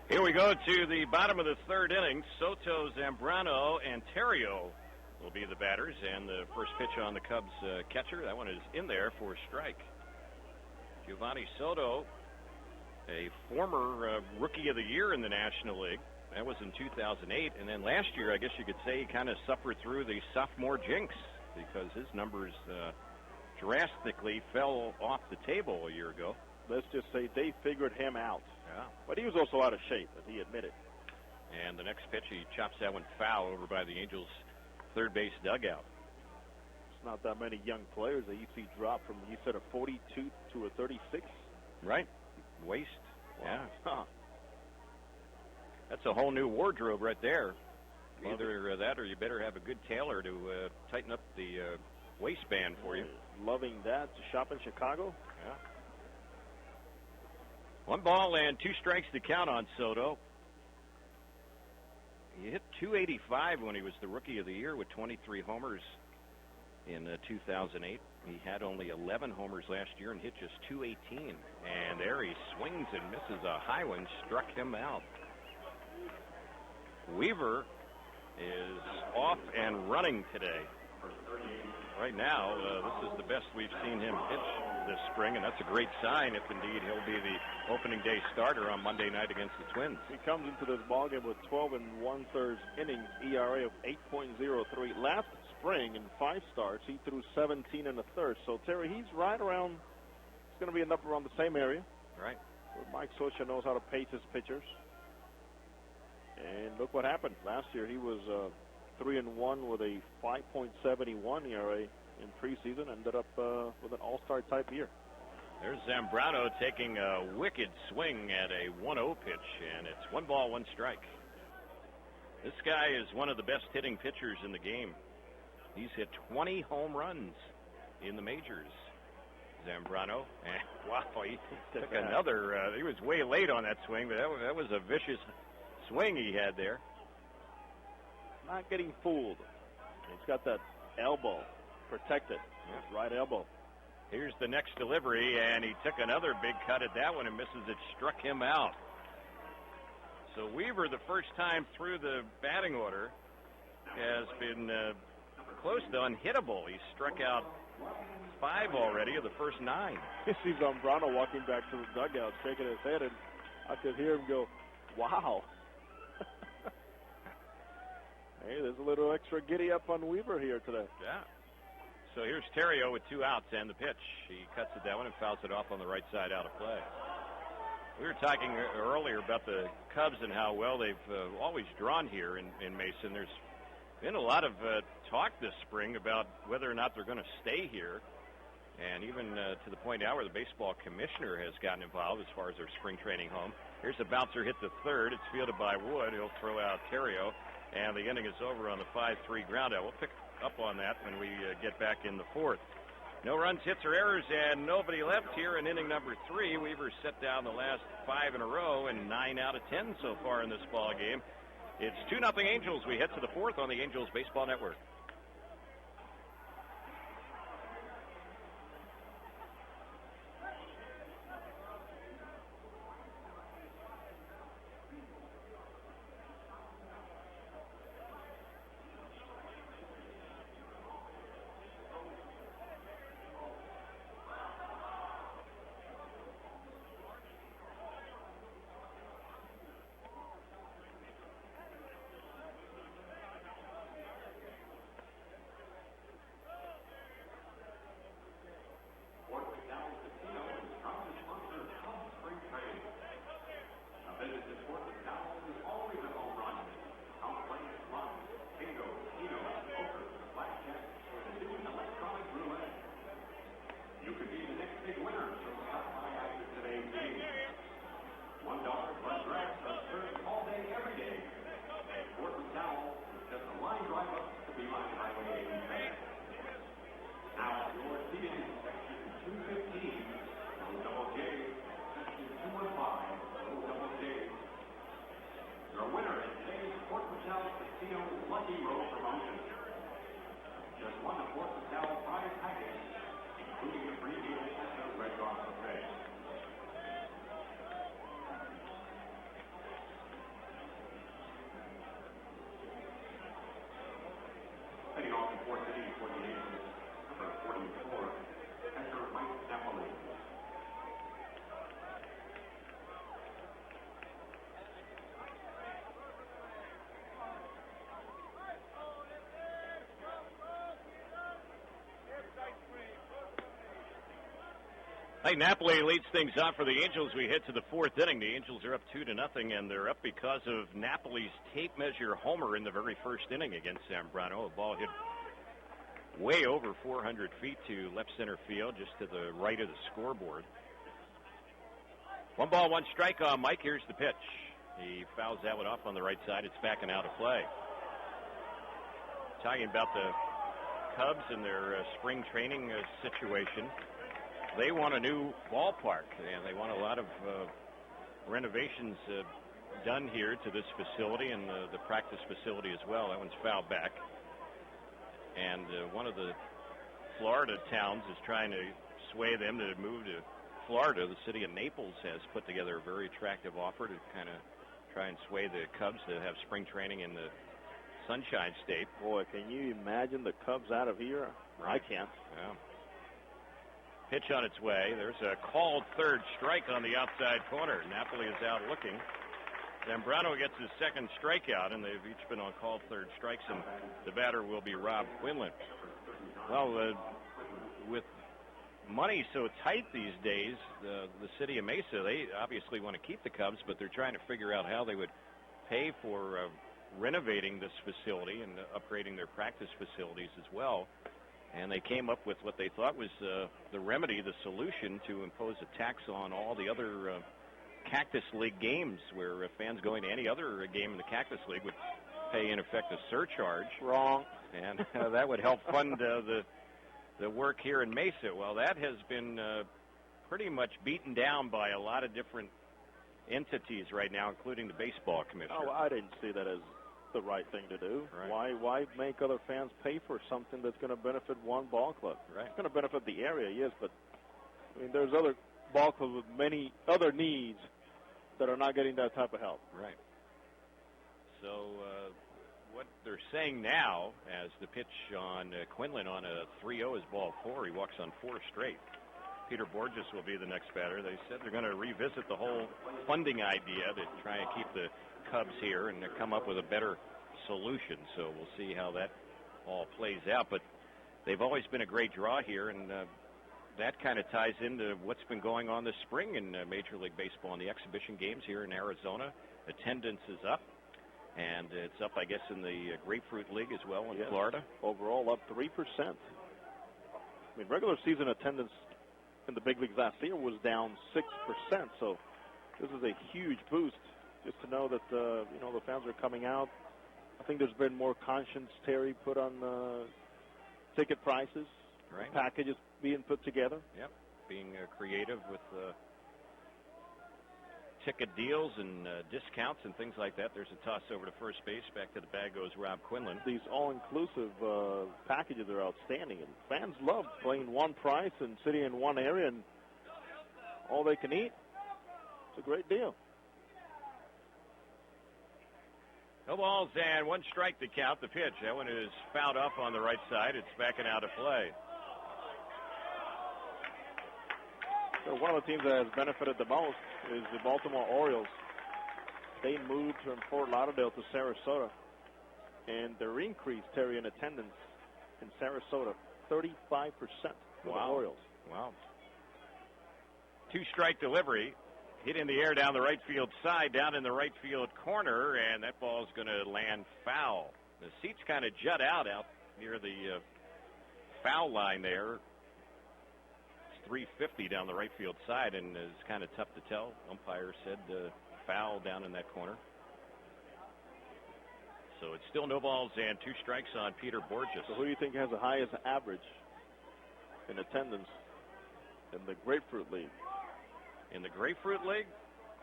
Here we go to the bottom of the third inning. Soto, Zambrano, and Terrio will be the batters, and the first pitch on the Cubs catcher. That one is in there for a strike. Giovanni Soto, a former Rookie of the Year in the National League. That was in 2008, and then last year, I guess you could say, he kind of suffered through the sophomore jinx because his numbers drastically fell off the table a year ago. Let's just say they figured him out. Yeah. But he was also out of shape, as he admitted. And the next pitch, he chops that one foul over by the Angels' third base dugout. It's not that many young players that you see drop from, you said, a 42 to a 36? Right. Waist. Wow. Yeah. Huh. That's a whole new wardrobe right there. Either that or you better have a good tailor to tighten up the waistband for you. Loving that. To shop in Chicago? Yeah. 1 ball and 2 strikes to count on Soto. He hit .285 when he was the Rookie of the Year with 23 homers in 2008. He had only 11 homers last year and hit just .218. And there he swings and misses a high one, struck him out. Weaver is off and running today. Right now, this is the best we've seen him pitch this spring, and that's a great sign if indeed he'll be the opening day starter on Monday night against the Twins. He comes into this ballgame with 12 1/3 innings, ERA of 8.03. Last spring in 5 starts, he threw 17 1/3. So, Terry, he's right around, it's going to be up around the same area. Right. Where Mike Socha knows how to pace his pitchers. And look what happened. Last year he was 3-1 with a 5.71 ERA in preseason. Ended up with an all-star type year. There's Zambrano taking a wicked swing at a 1-0 pitch, and it's 1 ball, 1 strike. This guy is one of the best hitting pitchers in the game. He's hit 20 home runs in the majors. Zambrano, and wow, he took another. He was way late on that swing, but that was a vicious swing he had there. Not getting fooled. He's got that elbow protected. His right elbow. Here's the next delivery, and he took another big cut at that one and misses it. Struck him out. So Weaver, the first time through the batting order, has been close to unhittable. He struck out 5 already of the first 9. You see Zambrano walking back to the dugout, shaking his head, and I could hear him go, wow. Hey, there's a little extra giddy up on Weaver here today. Yeah. So here's Terrio with 2 outs and the pitch. He cuts it that one and fouls it off on the right side out of play. We were talking earlier about the Cubs and how well they've always drawn here in Mason. There's been a lot of talk this spring about whether or not they're going to stay here. And even to the point now where the baseball commissioner has gotten involved as far as their spring training home. Here's a bouncer hit to third. It's fielded by Wood. He'll throw out Terrio. And the inning is over on the 5-3 ground out. We'll pick up on that when we get back in the 4th. No runs, hits, or errors, and nobody left here in inning number 3. Weaver set down the last 5 in a row and 9 out of 10 so far in this ball game. It's 2-0 Angels. We head to the 4th on the Angels Baseball Network. Hey, Napoli leads things off for the Angels. We head to the 4th inning. The Angels are up 2-0, and they're up because of Napoli's tape measure homer in the very first inning against Zambrano. A ball hit way over 400 feet to left center field, just to the right of the scoreboard. 1 ball, 1 strike on Mike. Here's the pitch. He fouls that one off on the right side. It's back and out of play. Talking about the Cubs and their spring training situation. They want a new ballpark, and they want a lot of renovations done here to this facility and the practice facility as well. That one's fouled back. And one of the Florida towns is trying to sway them to move to Florida. The city of Naples has put together a very attractive offer to kind of try and sway the Cubs to have spring training in the Sunshine State. Boy, can you imagine the Cubs out of here? Right. I can't. Yeah. Pitch on its way. There's a called third strike on the outside corner. Napoli is out looking. Zambrano gets his second strikeout, and they've each been on called third strikes, and the batter will be Rob Quinlan. Well, with money so tight these days, the city of Mesa, they obviously want to keep the Cubs, but they're trying to figure out how they would pay for renovating this facility and upgrading their practice facilities as well. And they came up with what they thought was the remedy, the solution, to impose a tax on all the other Cactus League games, where fans going to any other game in the Cactus League would pay, in effect, a surcharge. Wrong. And that would help fund the work here in Mesa. Well, that has been pretty much beaten down by a lot of different entities right now, including the baseball commissioner. Oh, I didn't see that as the right thing to do. Right. Why make other fans pay for something that's going to benefit one ball club? Right. It's going to benefit the area, yes, but I mean, there's other ball clubs with many other needs that are not getting that type of help. Right. So what they're saying now, as the pitch on Quinlan on a 3-0 is ball 4. He walks on 4 straight. Peter Borges will be the next batter. They said they're going to revisit the whole funding idea to try and keep the Cubs here and come up with a better solution. So we'll see how that all plays out. But they've always been a great draw here, and that kind of ties into what's been going on this spring in Major League Baseball in the exhibition games here in Arizona. Attendance is up, and it's up, I guess, in the Grapefruit League as well in Florida. Overall, up 3%. I mean, regular season attendance in the big leagues last year was down 6%, so this is a huge boost just to know that the fans are coming out. I think there's been more conscience, Terry, put on ticket prices, right? Packages being put together. Yep, being creative with ticket deals and discounts and things like that. There's a toss over to first base. Back to the bag goes Rob Quinlan. These all-inclusive packages are outstanding, and fans love playing one price and sitting in one area and all they can eat. It's a great deal. No balls and 1 strike to count the pitch. That one is fouled up on the right side. It's backing out of play. So one of the teams that has benefited the most is the Baltimore Orioles. They moved from Fort Lauderdale to Sarasota, and their increase, Terry, in attendance in Sarasota, 35% for the Orioles. Wow. 2-strike delivery. Hit in the air down the right field side, down in the right field corner, and that ball's going to land foul. The seats kind of jut out near the foul line there. It's 350 down the right field side, and it's kind of tough to tell. Umpire said foul down in that corner. So it's still no balls and 2 strikes on Peter Borges. So who do you think has the highest average in attendance in the Grapefruit League? In the Grapefruit League,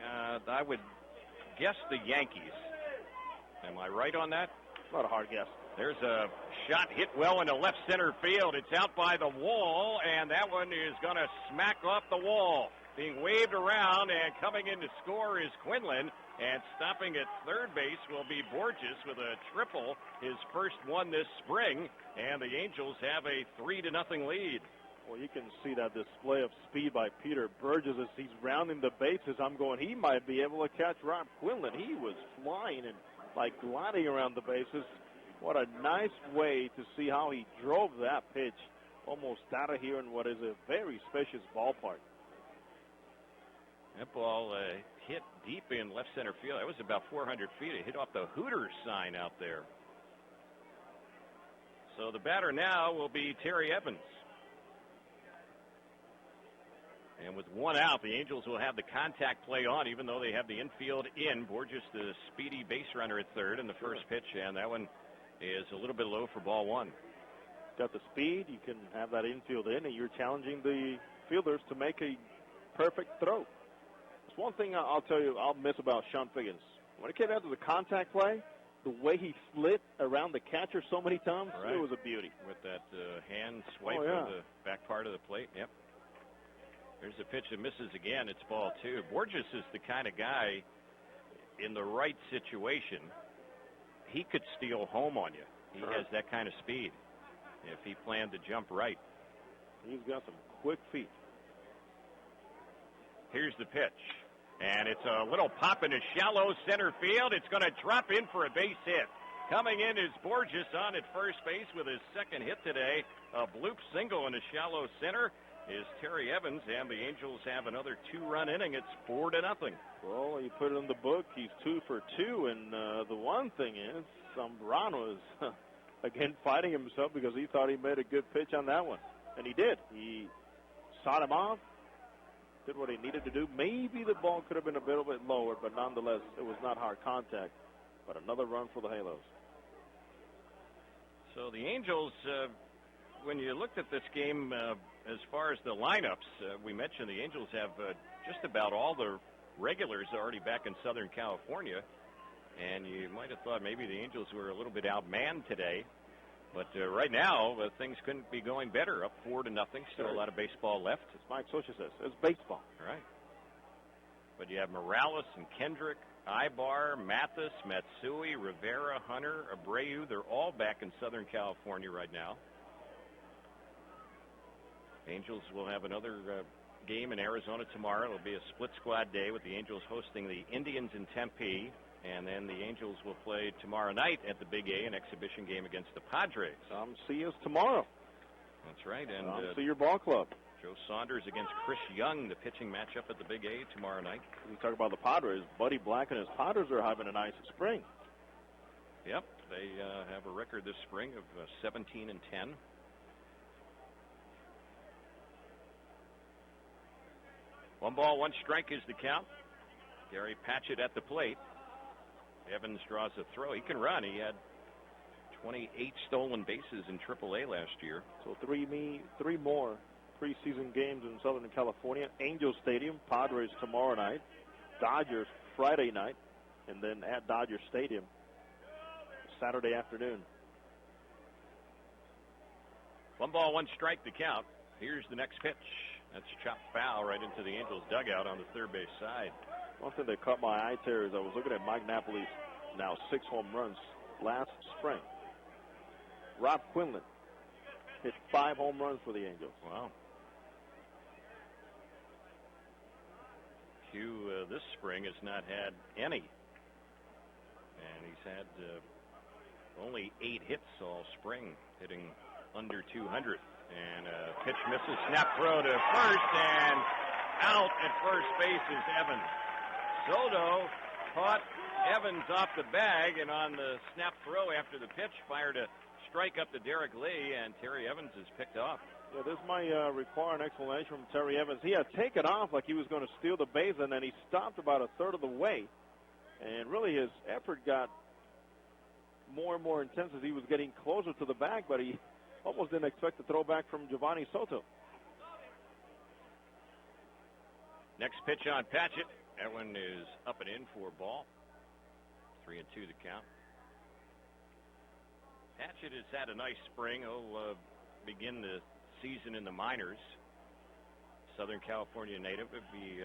I would guess the Yankees. Am I right on that? Not a hard guess. There's a shot hit well into left center field. It's out by the wall, and that one is going to smack off the wall. Being waved around, and coming in to score is Quinlan. And stopping at third base will be Borges with a triple, his first one this spring. And the Angels have a 3-0 lead. Well, you can see that display of speed by Peter Burgess as he's rounding the bases. I'm going, he might be able to catch Rob Quinlan. He was flying and like gliding around the bases. What a nice way to see how he drove that pitch almost out of here in what is a very spacious ballpark. That ball hit deep in left center field. That was about 400 feet. It hit off the Hooters sign out there. So the batter now will be Terry Evans. And with 1 out, the Angels will have the contact play on, even though they have the infield in. Borges, the speedy base runner at third in the first pitch, and that one is a little bit low for ball 1. Got the speed. You can have that infield in, and you're challenging the fielders to make a perfect throw. There's one thing I'll tell you I'll miss about Sean Figgins. When it came down to the contact play, the way he slid around the catcher so many times, right. It was a beauty. With that hand swipe of the back part of the plate, yep. There's a pitch that misses again. It's ball 2. Borges is the kind of guy in the right situation. He could steal home on you. He has that kind of speed if he planned to jump right. He's got some quick feet. Here's the pitch. And it's a little pop in a shallow center field. It's going to drop in for a base hit. Coming in is Borges on at first base with his second hit today. A bloop single in the shallow center is Terry Evans, and the Angels have another 2-run inning. It's 4-0. Well, you put it in the book. He's 2 for 2, and the one thing is, Zambrano is again fighting himself because he thought he made a good pitch on that one, and he did. He sawed him off, did what he needed to do. Maybe the ball could have been a little bit lower, but nonetheless, it was not hard contact. But another run for the Halos. So the Angels, when you looked at this game, as far as the lineups, we mentioned the Angels have just about all the regulars already back in Southern California, and you might have thought maybe the Angels were a little bit outmanned today, but right now things couldn't be going better. Up 4-0, still a lot of baseball left. As Mike Socha says, it's baseball. Right. But you have Morales and Kendrick, Ibar, Mathis, Matsui, Rivera, Hunter, Abreu. They're all back in Southern California right now. Angels will have another game in Arizona tomorrow. It'll be a split squad day with the Angels hosting the Indians in Tempe. And then the Angels will play tomorrow night at the Big A, an exhibition game against the Padres. See us tomorrow. That's right. And see your ball club. Joe Saunders against Chris Young, the pitching matchup at the Big A tomorrow night. We talk about the Padres. Buddy Black and his Padres are having a nice spring. Yep, they have a record this spring of 17-10. One ball, one strike is the count. Gary Patchett at the plate. Evans draws a throw. He can run. He had 28 stolen bases in AAA last year. So three more preseason games in Southern California. Angel Stadium, Padres tomorrow night, Dodgers Friday night, and then at Dodger Stadium Saturday afternoon. One ball, one strike to count. Here's the next pitch. That's chopped foul right into the Angels dugout on the third base side. One thing that caught my eye, Terry, is I was looking at Mike Napoli's now 6 home runs last spring. Rob Quinlan hit 5 home runs for the Angels. Wow. Q this spring has not had any. And he's had only 8 hits all spring, hitting under 200. And pitch misses, snap throw to first, and out at first base is Evans. Soto caught Evans off the bag, and on the snap throw after the pitch, fired a strike up to Derek Lee, and Terry Evans is picked off. Yeah, this might require an explanation from Terry Evans. He had taken off like he was going to steal the base, and then he stopped about a third of the way. And really his effort got more and more intense as he was getting closer to the bag, but he almost didn't expect a throwback from Giovanni Soto. Next pitch on Patchett. That one is up and in for a ball. 3-2 the count. Patchett has had a nice spring. He'll begin the season in the minors. Southern California native. It'd be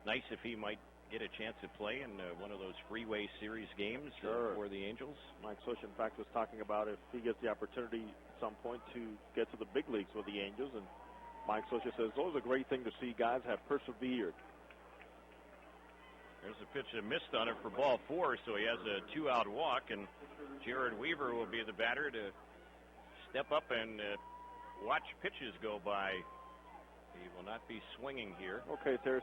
nice if he might get a chance to play in one of those Freeway Series games for the Angels. Mike Soch, in fact, was talking about if he gets the opportunity at some point to get to the big leagues with the Angels. And Mike Soch says those are a great thing to see. Guys have persevered. There's a pitch that missed on it for ball 4, so he has a 2-out walk, and Jared Weaver will be the batter to step up and watch pitches go by. He will not be swinging here. Okay, Terry,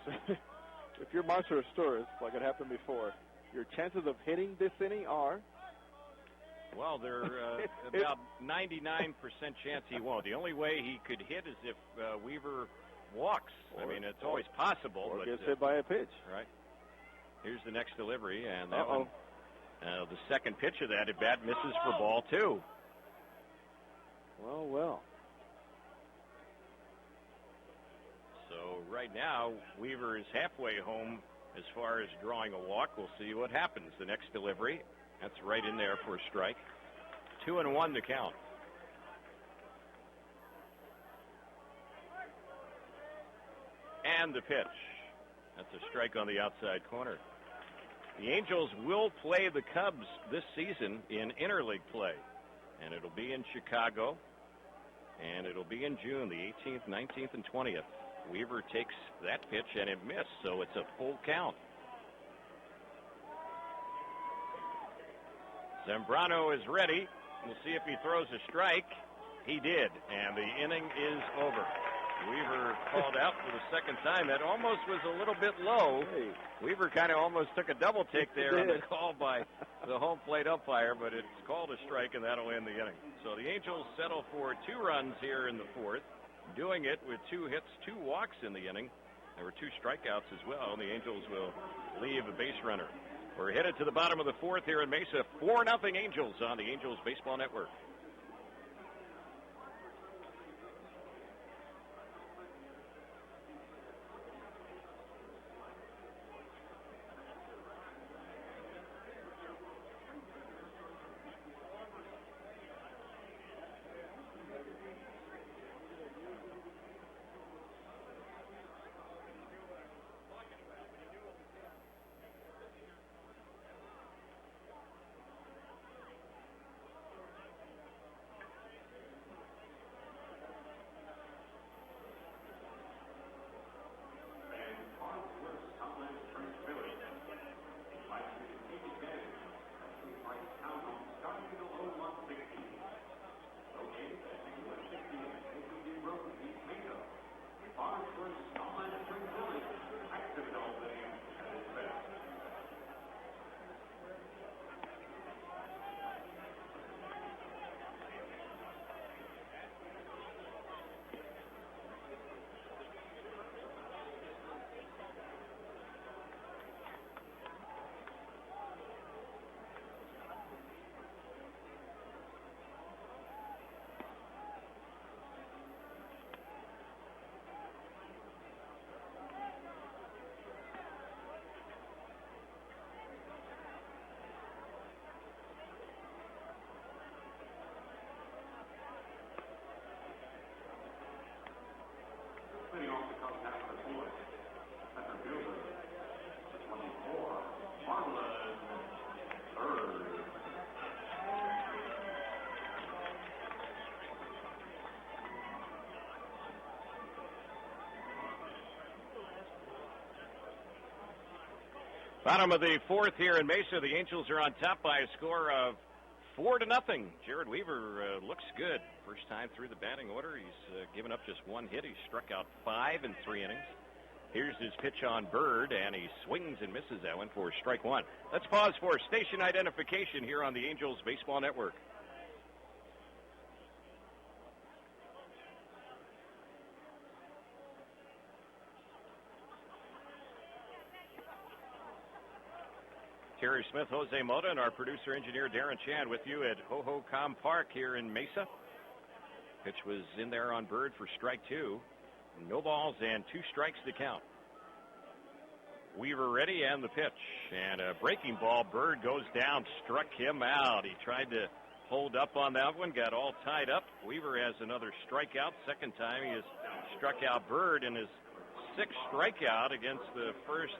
if you're Marcelo Sturz, like it happened before, your chances of hitting this inning are? Well, they're about 99% chance he won't. The only way he could hit is if Weaver walks. I mean, it's always possible. Or but gets hit by a pitch. Right. Here's the next delivery, and that one, the second pitch of that at bat misses for ball 2. Well. So right now, Weaver is halfway home as far as drawing a walk. We'll see what happens. The next delivery, that's right in there for a strike. 2-1 to count. And the pitch. That's a strike on the outside corner. The Angels will play the Cubs this season in interleague play. And it'll be in Chicago. And it'll be in June, the 18th, 19th, and 20th. Weaver takes that pitch, and it missed, so it's a full count. Zambrano is ready. We'll see if he throws a strike. He did, and the inning is over. Weaver called out for the second time. That almost was a little bit low. Hey. Weaver kind of almost took a double take there on the call by the home plate umpire, but it's called a strike, and that'll end the inning. So the Angels settle for 2 runs here in the 4th, doing it with 2 hits, 2 walks in the inning. There were 2 strikeouts as well, and the Angels will leave a base runner. We're headed to the bottom of the 4th here in Mesa. 4-0 Angels on the Angels Baseball Network. Bottom of the fourth here in Mesa. The Angels are on top by a score of 4-0. Jared Weaver looks good. First time through the batting order. He's given up just one hit. He struck out 5 in 3 innings. Here's his pitch on Bird, and he swings and misses that one for strike one. Let's pause for station identification here on the Angels Baseball Network. Terry Smith, Jose Mota, and our producer-engineer Darren Chan with you at Ho-Ho-Com Park here in Mesa. Pitch was in there on Bird for strike 2. No balls and 2 strikes to count. Weaver ready and the pitch. And a breaking ball. Bird goes down, struck him out. He tried to hold up on that one, got all tied up. Weaver has another strikeout. Second time he has struck out Bird in his 6th strikeout against the first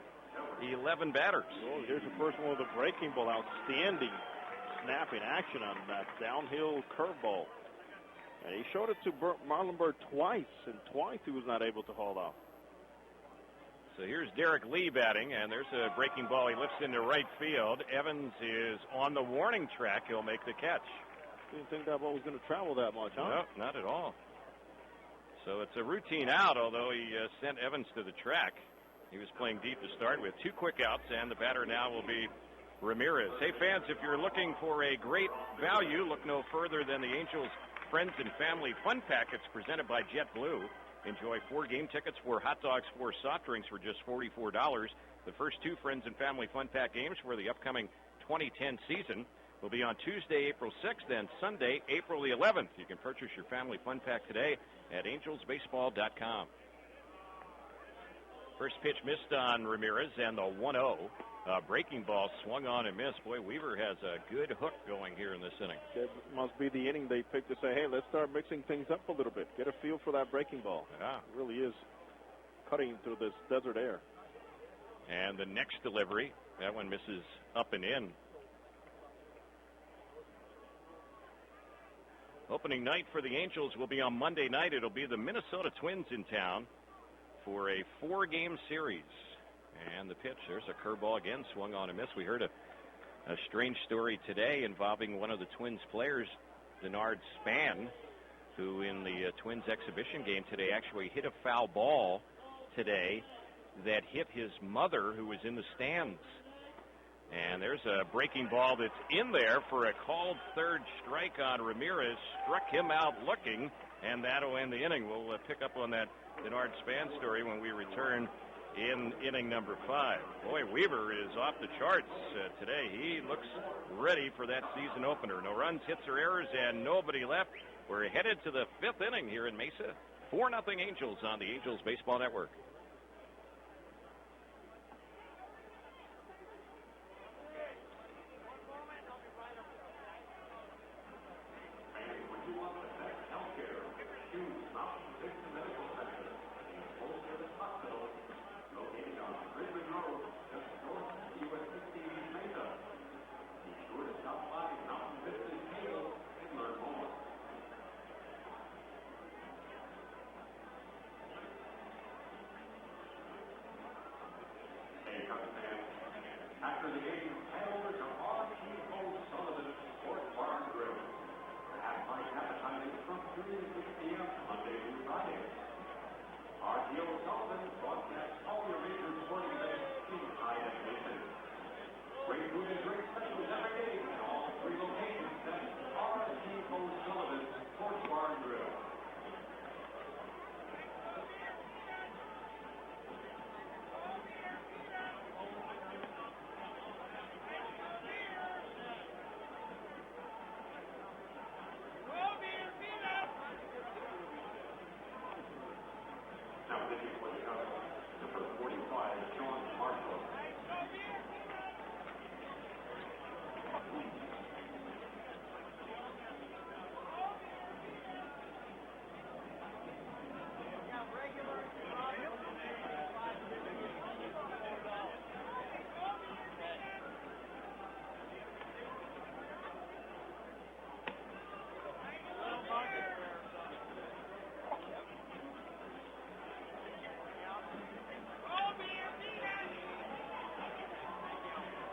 11 batters. Oh, here's the first one with a breaking ball. Outstanding snapping action on that downhill curveball. And he showed it to Marlon Bird twice, and twice he was not able to hold off. So here's Derek Lee batting, and there's a breaking ball. He lifts into right field. Evans is on the warning track. He'll make the catch. Didn't think that ball was going to travel that much, huh? No, not at all. So it's a routine out, although he sent Evans to the track. He was playing deep to start with. 2 quick outs, and the batter now will be Ramirez. Hey, fans, if you're looking for a great value, look no further than the Angels Friends and Family Fun Packets presented by JetBlue. Enjoy 4 game tickets, 4 hot dogs, 4 soft drinks for just $44. The first 2 Friends and Family Fun Pack games for the upcoming 2010 season will be on Tuesday, April 6th, and Sunday, April the 11th. You can purchase your Family Fun Pack today at angelsbaseball.com. First pitch missed on Ramirez, and the 1-0. Breaking ball swung on and missed. Boy, Weaver has a good hook going here in this inning. That must be the inning they picked to say, hey, let's start mixing things up a little bit. Get a feel for that breaking ball. Yeah. It really is cutting through this desert air. And the next delivery, that one misses up and in. Opening night for the Angels will be on Monday night. It'll be the Minnesota Twins in town for a 4-game series. And the pitch, there's a curveball again, swung on and missed. We heard a strange story today involving one of the Twins players, Denard Span, who in the Twins exhibition game today actually hit a foul ball today that hit his mother, who was in the stands. And there's a breaking ball that's in there for a called 3rd strike on Ramirez. Struck him out looking, and that'll end the inning. We'll pick up on that Denard Span story when we return in inning number 5. Boy, Weaver is off the charts today. He looks ready for that season opener. No runs, hits, or errors, and nobody left. We're headed to the 5th inning here in Mesa. 4-0 Angels on the Angels Baseball Network. After the game, head over to R.T. O'Sullivan Sports Bar and Grill. Have fun appetizing from 3 to 6 p.m. Monday through Friday. R.T. O'Sullivan broadcasts all your major sporting events in high definition. Great food and great specials every day at all 3 locations. That's R.T. O'Sullivan Sports Bar and Grill. Now, this is what number 45, Sean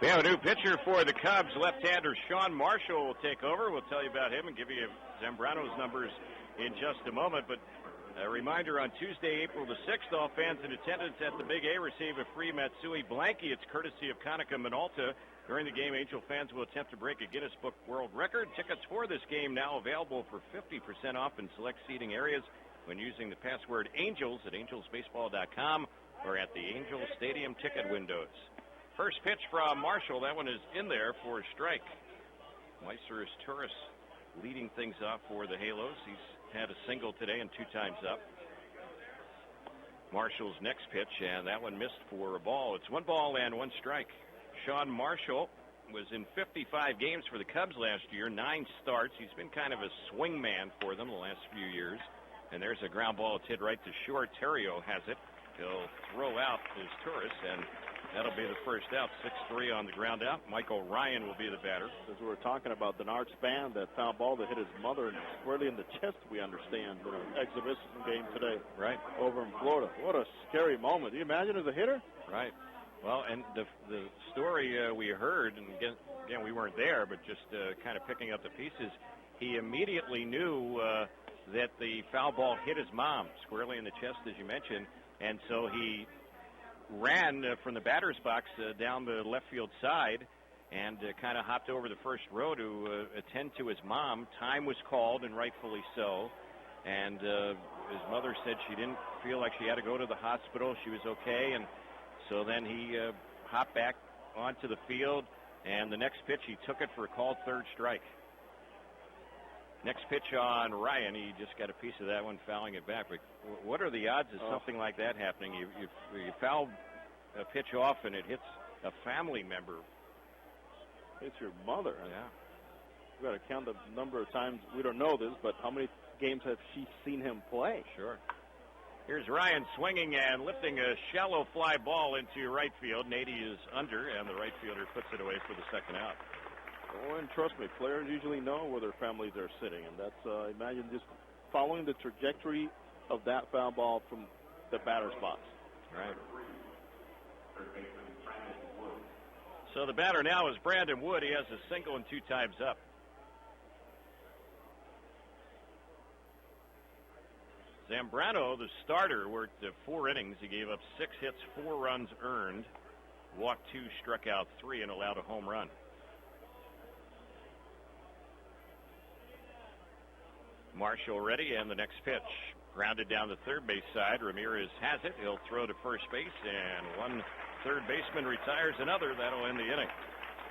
We have a new pitcher for the Cubs. Left-hander Sean Marshall will take over. We'll tell you about him and give you Zambrano's numbers in just a moment. But a reminder, on Tuesday, April the 6th, all fans in attendance at the Big A receive a free Matsui blankie. It's courtesy of Konica Minolta. During the game, Angel fans will attempt to break a Guinness Book World Record. Tickets for this game now available for 50% off in select seating areas when using the password ANGELS at angelsbaseball.com or at the Angels Stadium ticket windows. First pitch from Marshall. That one is in there for a strike. Meister Torres leading things off for the Halos. He's had a single today and 2 times up. Marshall's next pitch, and that one missed for a ball. It's 1 ball and 1 strike. Sean Marshall was in 55 games for the Cubs last year, 9 starts. He's been kind of a swing man for them the last few years. And there's a ground ball. It's hit right to short. Terrio has it. He'll throw out his Torres, and that'll be the first out. 6-3 on the ground out. Michael Ryan will be the batter. As we were talking about Denard Span, that foul ball that hit his mother squarely in the chest, we understand, in an exhibition game today. Right. Over in Florida. What a scary moment. Do you imagine as a hitter? Right. Well, and the story we heard, and again, we weren't there, but just kind of picking up the pieces, he immediately knew that the foul ball hit his mom squarely in the chest, as you mentioned, and so he ran from the batter's box down the left field side and kind of hopped over the first row to attend to his mom. Time was called, and rightfully so, and his mother said she didn't feel like she had to go to the hospital. She was okay, and so then he hopped back onto the field, and the next pitch he took it for a called 3rd strike. Next pitch on Ryan, he just got a piece of that one, fouling it back. But what are the odds of something like that happening? You foul a pitch off and it hits a family member. It's your mother. Yeah. We've got to count the number of times. We don't know this, but how many games have she seen him play? Sure. Here's Ryan swinging and lifting a shallow fly ball into right field. Nady is under, and the right fielder puts it away for the second out. Oh, and trust me, players usually know where their families are sitting, and that's, imagine just following the trajectory of that foul ball from the batter's box. Right. So the batter now is Brandon Wood. He has a single and 2 times up. Zambrano, the starter, worked 4 innings. He gave up 6 hits, 4 runs earned, walked 2, struck out 3, and allowed a home run. Marshall ready, and the next pitch. Grounded down the third base side. Ramirez has it. He'll throw to first base, and one third baseman retires another. That'll end the inning.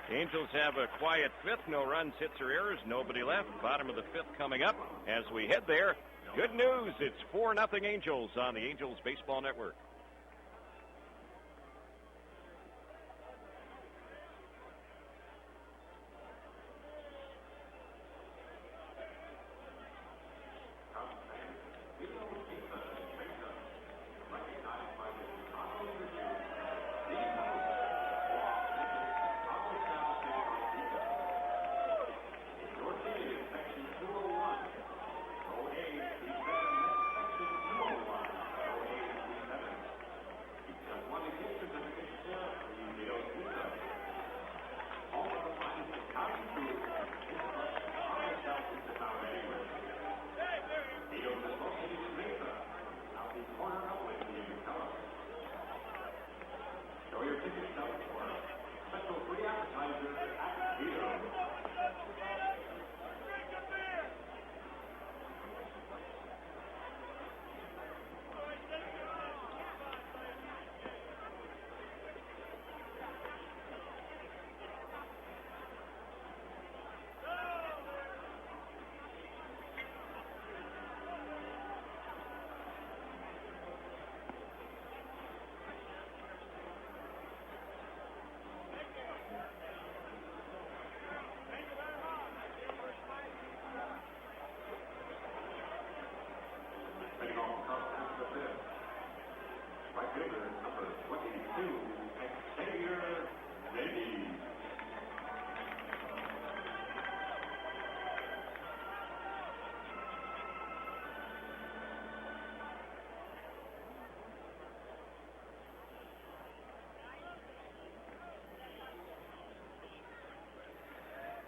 The Angels have a quiet 5th. No runs, hits, or errors. Nobody left. Bottom of the 5th coming up. As we head there, good news. It's 4-0 Angels on the Angels Baseball Network.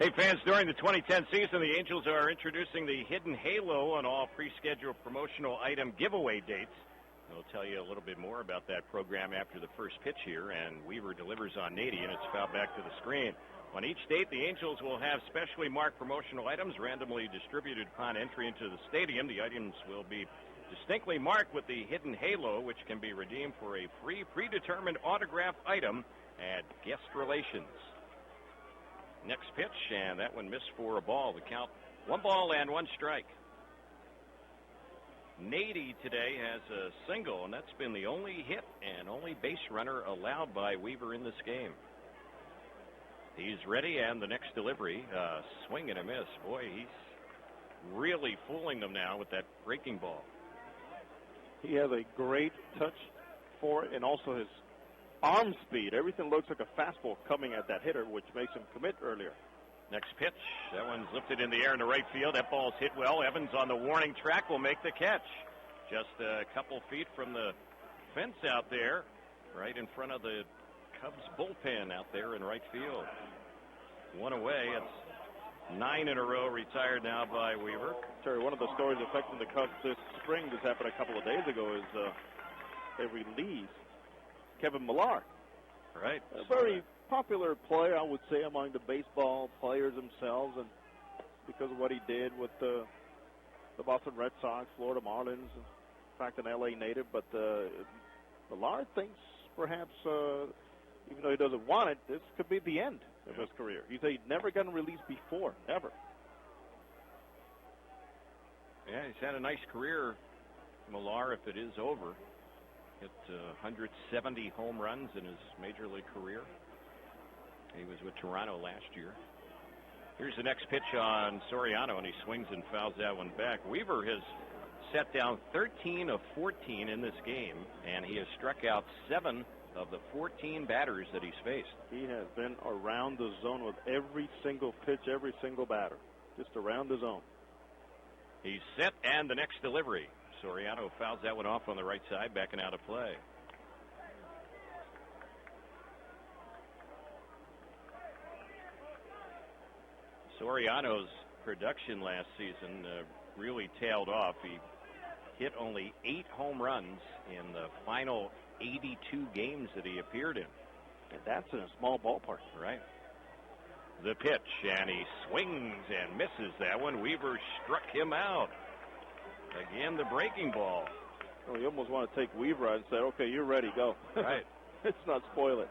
Hey, fans, during the 2010 season, the Angels are introducing the Hidden Halo on all pre-scheduled promotional item giveaway dates. We'll tell you a little bit more about that program after the first pitch here, and Weaver delivers on Nady, and it's fouled back to the screen. On each date, the Angels will have specially marked promotional items randomly distributed upon entry into the stadium. The items will be distinctly marked with the Hidden Halo, which can be redeemed for a free predetermined autographed item at Guest Relations. Next pitch, and that one missed for a ball. The count 1 ball and 1 strike. Nady today has a single, and that's been the only hit and only base runner allowed by Weaver in this game. He's ready, and the next delivery, swing and a miss. Boy, he's really fooling them now with that breaking ball. He has a great touch for it, and also his arm speed. Everything looks like a fastball coming at that hitter, which makes him commit earlier. Next pitch, that one's lifted in the air into right field. That ball's hit well. Evans on the warning track will make the catch. Just a couple feet from the fence out there, right in front of the Cubs bullpen out there in right field. 1 away. It's 9 in a row retired now by Weaver. Terry, one of the stories affecting the Cubs this spring, this happened a couple of days ago, is they released Kevin Millar. Right. A very popular player, I would say, among the baseball players themselves, and because of what he did with the Boston Red Sox, Florida Marlins, in fact, an L.A. native. But Millar thinks perhaps, even though he doesn't want it, this could be the end of his career. He said he'd never gotten released before, ever. Yeah, he's had a nice career, Millar, if it is over. Hit 170 home runs in his major league career. He was with Toronto last year. Here's the next pitch on Soriano, and he swings and fouls that one back. Weaver has set down 13 of 14 in this game, and he has struck out 7 of the 14 batters that he's faced. He has been around the zone with every single pitch, every single batter, just around the zone. He's set, and the next delivery. Soriano fouls that one off on the right side, backing out of play. Soriano's production last season really tailed off. He hit only 8 home runs in the final 82 games that he appeared in. And that's in a small ballpark. Right. The pitch, and he swings and misses that one. Weaver struck him out. Again, the breaking ball. Well, you almost want to take Weaver out and say, okay, you're ready, go. Right. Let's not spoil it.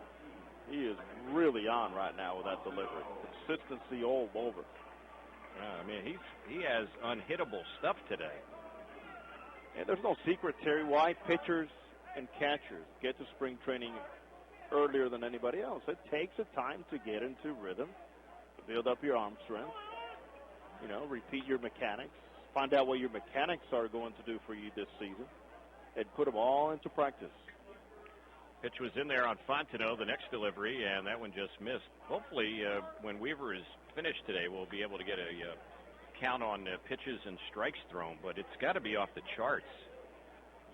He is really on right now with that delivery. Consistency all over. I mean, he has unhittable stuff today. And there's no secret, Terry, why pitchers and catchers get to spring training earlier than anybody else. It takes a time to get into rhythm, build up your arm strength, repeat your mechanics, find out what your mechanics are going to do for you this season, and put them all into practice. Pitch was in there on Fontenot, the next delivery, and that one just missed. Hopefully, when Weaver is finished today, we'll be able to get a count on pitches and strikes thrown, but it's got to be off the charts.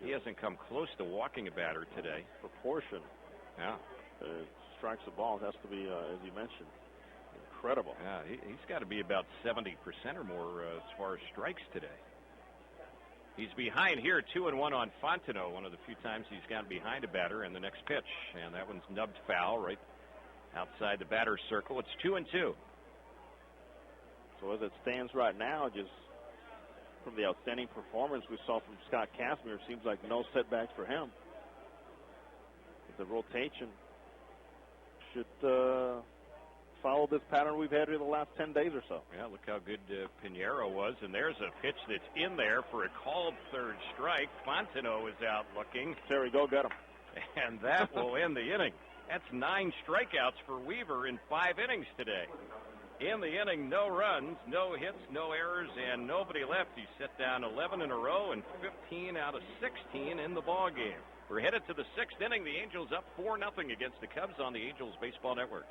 He hasn't come close to walking a batter today. Proportion. Yeah. Strikes the ball. It has to be, as you mentioned, incredible. Yeah, he's got to be about 70% or more as far as strikes today. He's behind here, 2-1 on Fontenot, one of the few times he's gotten behind a batter. And the next pitch, and that one's nubbed foul right outside the batter's circle. It's 2-2. So as it stands right now, just from the outstanding performance we saw from Scott Kazmir, seems like no setbacks for him. The rotation should follow this pattern we've had in the last 10 days or so. Yeah, look how good Pinheiro was. And there's a pitch that's in there for a called third strike. Fontenot is out looking. Terry, go get him. And that will end the inning. That's 9 strikeouts for Weaver in 5 innings today. In the inning, no runs, no hits, no errors, and nobody left. He set down 11 in a row and 15 out of 16 in the ball game. We're headed to the 6th inning. The Angels up 4-0 against the Cubs on the Angels Baseball Network.